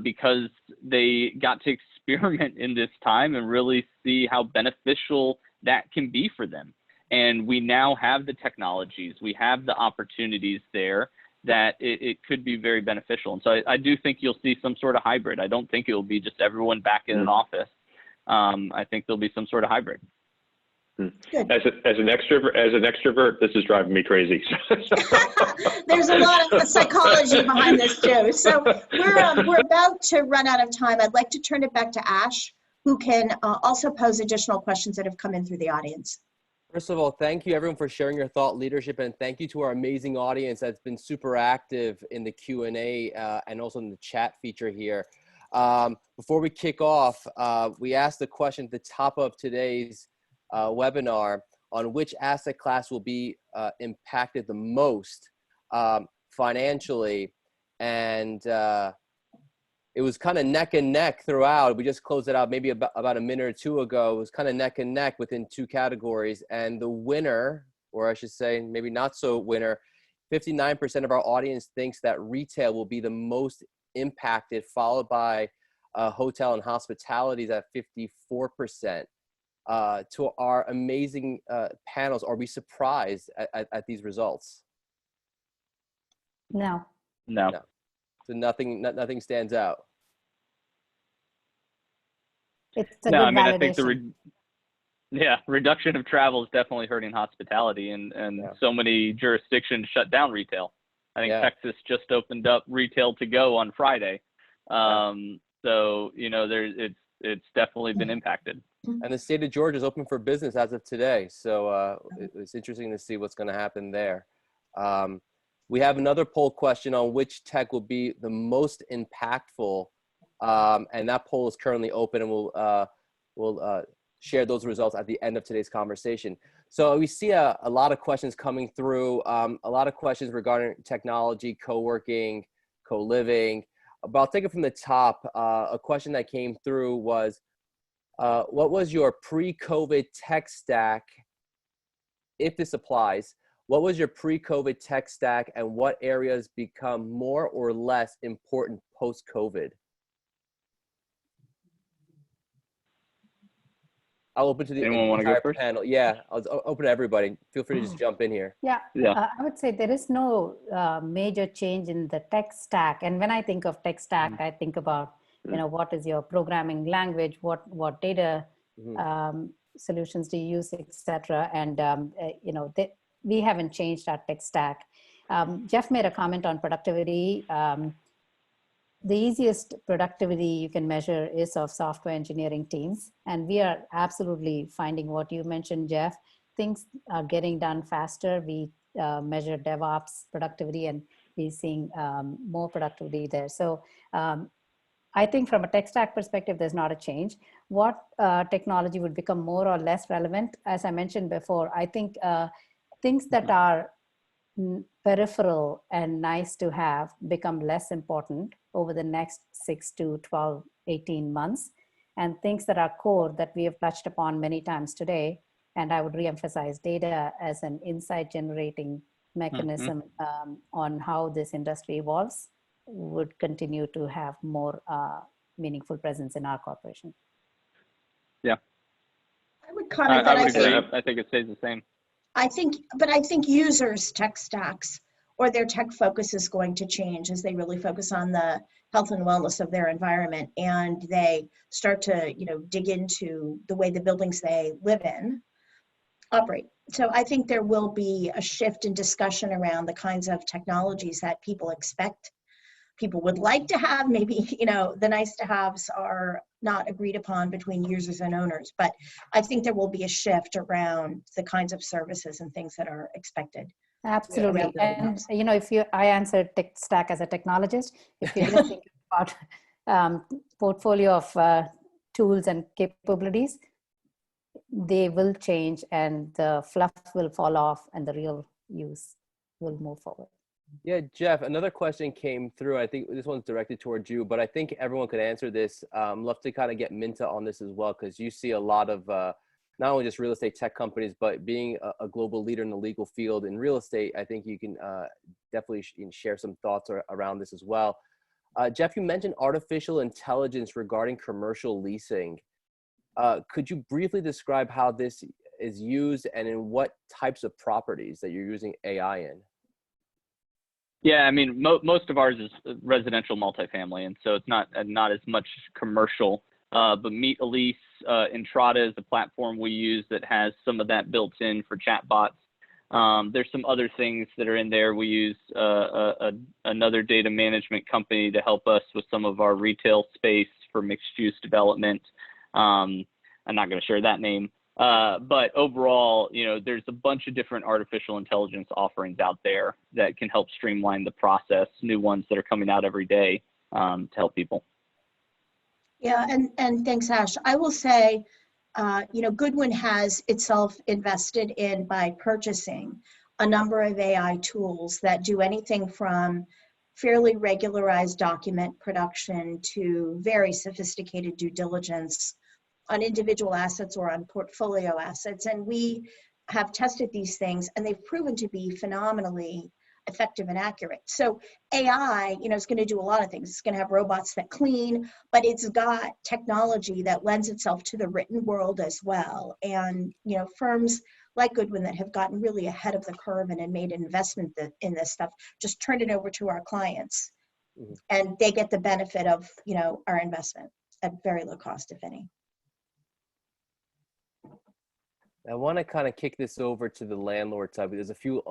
because they got to experiment in this time and really see how beneficial that can be for them. And we now have the technologies, we have the opportunities there that it could be very beneficial. And so I do think you'll see some sort of hybrid. I don't think it will be just everyone back in an office. I think there'll be some sort of hybrid. Good. As an extrovert, this is driving me crazy. There's a lot of psychology behind this, Joe. So we're about to run out of time. I'd like to turn it back to Ash, who can also pose additional questions that have come in through the audience. First of all, thank you everyone for sharing your thought leadership, and thank you to our amazing audience that's been super active in the Q&A and also in the chat feature here. Before we kick off, we asked the question at the top of today's webinar on which asset class will be impacted the most financially, and it was kind of neck and neck throughout. We just closed it out maybe about a minute or two ago. It was kind of neck and neck within two categories. And the winner, or I should say maybe not so winner, 59% of our audience thinks that retail will be the most impacted, followed by hotel and hospitalities at 54%. To our amazing panels, are we surprised at these results? No. No. So nothing stands out. It's a good validation. I think reduction of travel is definitely hurting hospitality, and so many jurisdictions shut down retail. I think Texas just opened up retail to go on Friday. So it's definitely been impacted. And the state of Georgia is open for business as of today. So it's interesting to see what's going to happen there. We have another poll question on which tech will be the most impactful. And that poll is currently open, and we'll share those results at the end of today's conversation. So we see a lot of questions coming through, a lot of questions regarding technology, co-working, co-living. But I'll take it from the top. A question that came through was, what was your pre-COVID tech stack, if this applies? What was your pre-COVID tech stack, and what areas become more or less important post-COVID? I'll open to the entire panel. Yeah, I'll open to everybody. Feel free to just jump in here. Yeah. I would say there is no major change in the tech stack. And when I think of tech stack, I think about you know, what is your programming language, what data solutions do you use, etc. And you know, we haven't changed our tech stack. Jeff made a comment on productivity. The easiest productivity you can measure is of software engineering teams. And we are absolutely finding what you mentioned, Jeff. Things are getting done faster. We measure DevOps productivity, and we're seeing more productivity there. So I think from a tech stack perspective, there's not a change. What technology would become more or less relevant? As I mentioned before, I think things that are peripheral and nice to have become less important over the next 6 to 12, 18 months. And things that are core that we have touched upon many times today, and I would reemphasize data as an insight generating mechanism on how this industry evolves, would continue to have more meaningful presence in our corporation. Yeah. I would comment that I would agree. I think it stays the same. I think users' tech stacks or their tech focus is going to change as they really focus on the health and wellness of their environment, and they start to, you know, dig into the way the buildings they live in operate. So I think there will be a shift in discussion around the kinds of technologies that people expect, people would like to have. Maybe, you know, the nice to haves are not agreed upon between users and owners, but I think there will be a shift around the kinds of services and things that are expected. Absolutely. And, you know, I answered tech stack as a technologist. If you just think about portfolio of tools and capabilities, they will change and the fluff will fall off and the real use will move forward. Yeah, Jeff, another question came through. I think this one's directed towards you, but I think everyone could answer this. Love to kind of get Minta on this as well, because you see a lot of not only just real estate tech companies, but being a global leader in the legal field in real estate, I think you can definitely share some thoughts around this as well. Jeff, you mentioned artificial intelligence regarding commercial leasing. Could you briefly describe how this is used and in what types of properties that you're using AI in? Yeah, I mean, most of ours is residential multifamily, and so it's not as much commercial. But Meet a Lease, Entrata is the platform we use that has some of that built in for chatbots. There's some other things that are in there. We use another data management company to help us with some of our retail space for mixed use development. I'm not going to share that name. But overall, you know, there's a bunch of different artificial intelligence offerings out there that can help streamline the process, new ones that are coming out every day to help people. Yeah, and thanks, Ash. I will say, you know, Goodwin has itself invested in by purchasing a number of AI tools that do anything from fairly regularized document production to very sophisticated due diligence on individual assets or on portfolio assets. And we have tested these things and they've proven to be phenomenally effective and accurate. So AI, you know, is going to do a lot of things. It's going to have robots that clean, but it's got technology that lends itself to the written world as well. And, you know, firms like Goodwin that have gotten really ahead of the curve and made an investment in this stuff, just turn it over to our clients and they get the benefit of, you know, our investment at very low cost, if any. I want to kind of kick this over to the landlord side. There's a few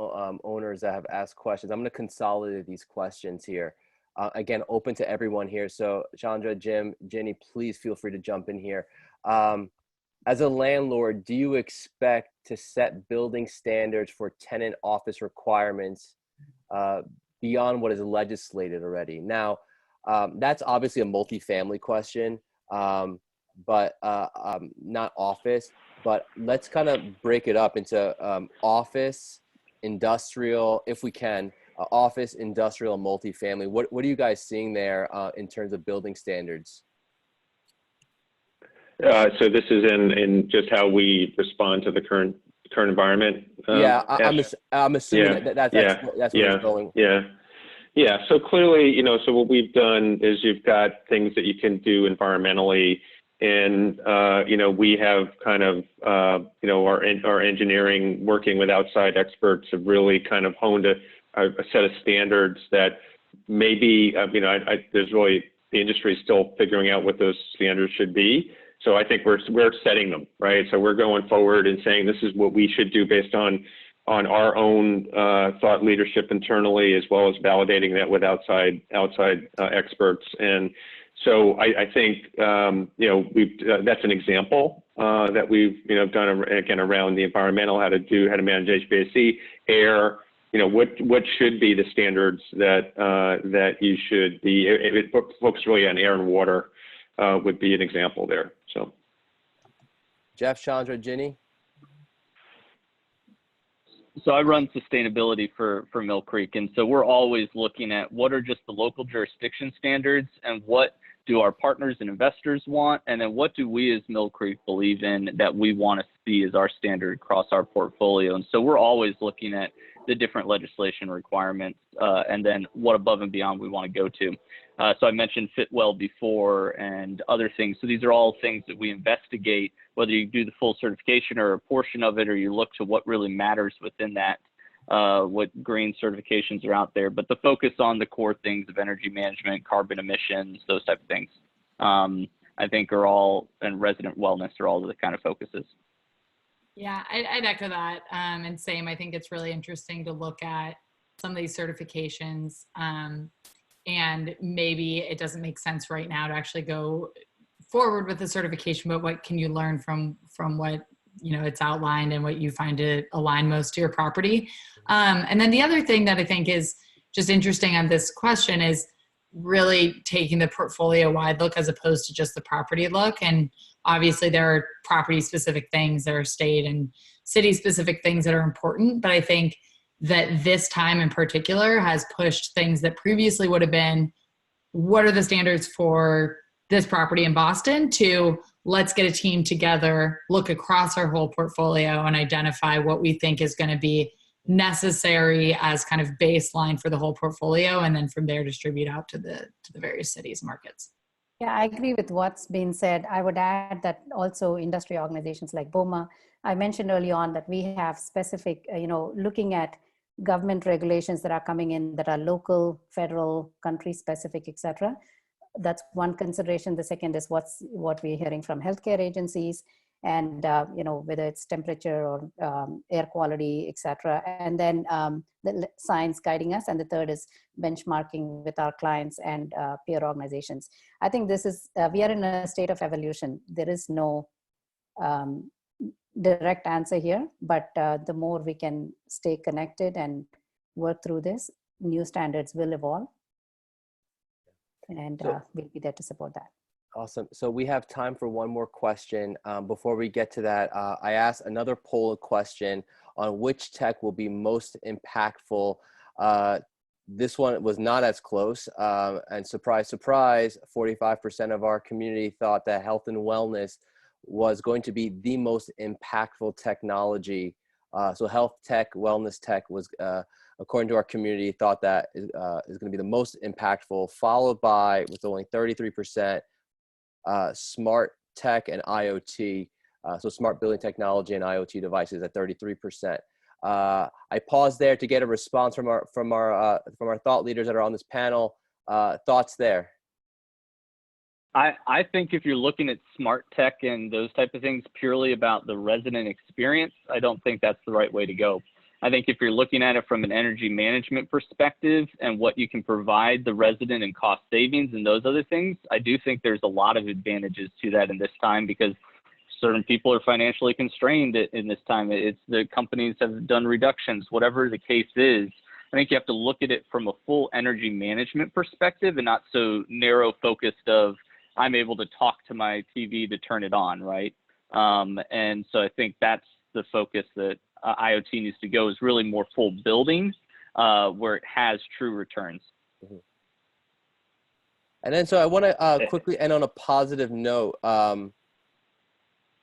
owners that have asked questions. I'm going to consolidate these questions here. Again, open to everyone here. So Chandra, Jim, Jenny, please feel free to jump in here. As a landlord, do you expect to set building standards for tenant office requirements beyond what is legislated already? Now, that's obviously a multifamily question, but not office. But let's kind of break it up into office, industrial, if we can, office, industrial, and multifamily. What are you guys seeing there in terms of building standards? So this is in just how we respond to the current environment. Yeah, I'm assuming that's where it's going. Yeah. So clearly, you know, so what we've done is you've got things that you can do environmentally. And, you know, we have kind of, you know, our engineering working with outside experts have really kind of honed a set of standards that maybe, you know, there's really the industry is still figuring out what those standards should be. So I think we're setting them, right? So we're going forward and saying this is what we should do based on our own thought leadership internally, as well as validating that with outside experts. And so I think that's an example that we've done again around the environmental, how to manage HVAC, air. What should be the standards that you should be. It focus really on air and water would be an example there. So, Jeff, Chandra, Ginny. So I run sustainability for Mill Creek, and so we're always looking at what are just the local jurisdiction standards and what do our partners and investors want, and then what do we as Mill Creek believe in that we want to see as our standard across our portfolio. And so we're always looking at the different legislation requirements and then what above and beyond we want to go to. So I mentioned Fitwell before and other things. So these are all things that we investigate, whether you do the full certification or a portion of it, or you look to what really matters within that, what green certifications are out there. But the focus on the core things of energy management, carbon emissions, those type of things, I think are all, and resident wellness are all the kind of focuses. Yeah, I'd echo that. And same, I think it's really interesting to look at some of these certifications. And maybe it doesn't make sense right now to actually go forward with the certification, but what can you learn from what it's outlined and what you find to align most to your property? And then the other thing that I think is just interesting on this question is really taking the portfolio wide look as opposed to just the property look. And obviously there are property specific things, there are state and city specific things that are important, but I think that this time in particular has pushed things that previously would have been, what are the standards for this property in Boston, to let's get a team together, look across our whole portfolio and identify what we think is going to be necessary as kind of baseline for the whole portfolio, and then from there distribute out to the various cities and markets. Yeah, I agree with what's been said. I would add that also industry organizations like BOMA, I mentioned early on that we have specific, looking at government regulations that are coming in that are local, federal, country specific, etc. That's one consideration. The second is what we're hearing from healthcare agencies, and whether it's temperature or air quality, etc. And then the science guiding us. And the third is benchmarking with our clients and peer organizations. I think this is we are in a state of evolution. There is no direct answer here, but the more we can stay connected and work through this, new standards will evolve, and we'll be there to support that. Awesome. So we have time for one more question. Before we get to that, I asked another poll question on which tech will be most impactful. This one was not as close, and surprise, surprise, 45% of our community thought that health and wellness was going to be the most impactful technology. So health tech, wellness tech was, according to our community, thought that is going to be the most impactful, followed by, with only 33%, smart tech and IoT. So smart building technology and IoT devices at 33%. I paused there to get a response from our thought leaders that are on this panel. Thoughts there? I think if you're looking at smart tech and those type of things purely about the resident experience, I don't think that's the right way to go. I think if you're looking at it from an energy management perspective and what you can provide the resident and cost savings and those other things, I do think there's a lot of advantages to that in this time, because certain people are financially constrained in this time. It's the companies have done reductions, whatever the case is. I think you have to look at it from a full energy management perspective and not so narrow focused of, I'm able to talk to my TV to turn it on, right? And so I think that's the focus that IoT needs to go, is really more full building where it has true returns. Mm-hmm. And then, so I want to quickly end on a positive note.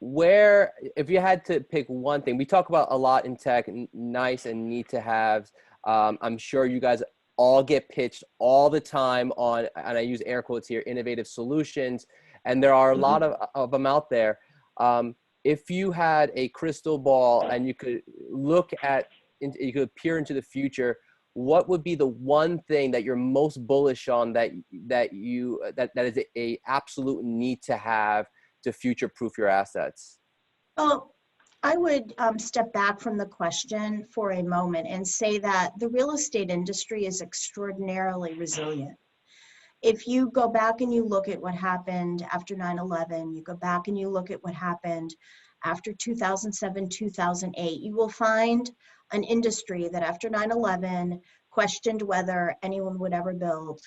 Where, if you had to pick one thing, we talk about a lot in tech, nice and neat to have. I'm sure you guys all get pitched all the time on, and I use air quotes here, innovative solutions. And there are a lot of them out there. If you had a crystal ball and you could look at, you could peer into the future, what would be the one thing that you're most bullish on that is a absolute need to have to future-proof your assets? Well, I would step back from the question for a moment and say that the real estate industry is extraordinarily resilient. If you go back and you look at what happened after 9/11, you go back and you look at what happened after 2007, 2008, you will find an industry that after 9/11 questioned whether anyone would ever build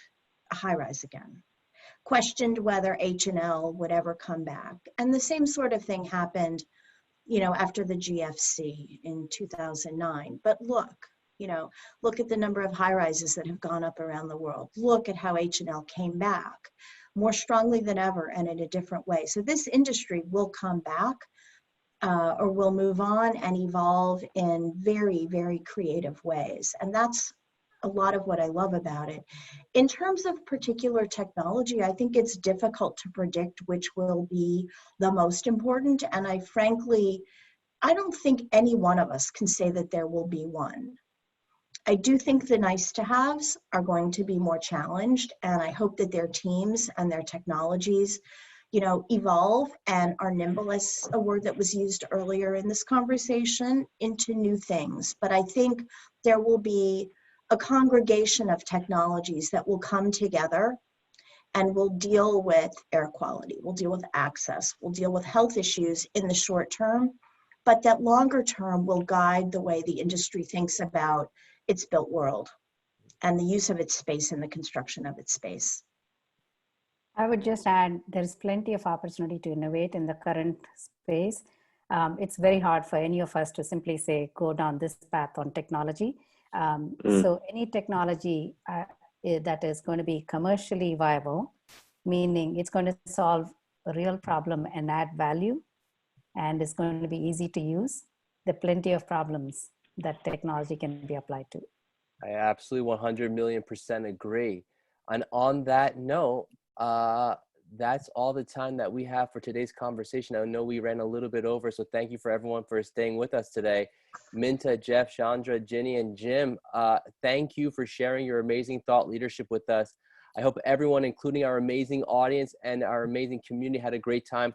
a high-rise again, questioned whether H&L would ever come back. And the same sort of thing happened, after the GFC in 2009. But look at the number of high-rises that have gone up around the world. Look at how H&L came back more strongly than ever and in a different way. So this industry will come back or will move on and evolve in very, very creative ways. And that's a lot of what I love about it. In terms of particular technology, I think it's difficult to predict which will be the most important. And I don't think any one of us can say that there will be one. I do think the nice to haves are going to be more challenged, and I hope that their teams and their technologies, evolve and are nimble, as a word that was used earlier in this conversation, into new things. But I think there will be a congregation of technologies that will come together and will deal with air quality, will deal with access, will deal with health issues in the short term, but that longer term will guide the way the industry thinks about its built world and the use of its space and the construction of its space. I would just add, there's plenty of opportunity to innovate in the current space. It's very hard for any of us to simply say, go down this path on technology. So any technology that is going to be commercially viable, meaning it's going to solve a real problem and add value, and it's going to be easy to use, there are plenty of problems that technology can be applied to. I absolutely 100,000,000% agree. And on that note, that's all the time that we have for today's conversation. I know we ran a little bit over, so thank you for everyone for staying with us today. Minta, Jeff, Chandra, Ginny, and Jim, thank you for sharing your amazing thought leadership with us. I hope everyone, including our amazing audience and our amazing community, had a great time.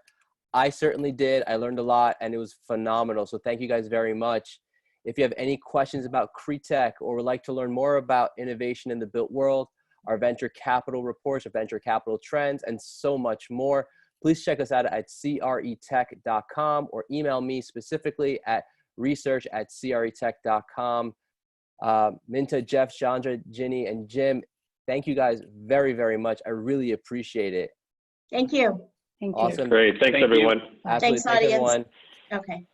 I certainly did. I learned a lot, and it was phenomenal. So thank you guys very much. If you have any questions about CREtech or would like to learn more about innovation in the built world, our venture capital reports, our venture capital trends, and so much more, please check us out at CREtech.com or email me specifically at research@CREtech.com. Minta, Jeff, Chandra, Ginny, and Jim, thank you guys very, very much. I really appreciate it. Thank you. Thank you. Awesome. Great. Thanks, everyone. Absolutely. Thanks, audience. Everyone. Okay.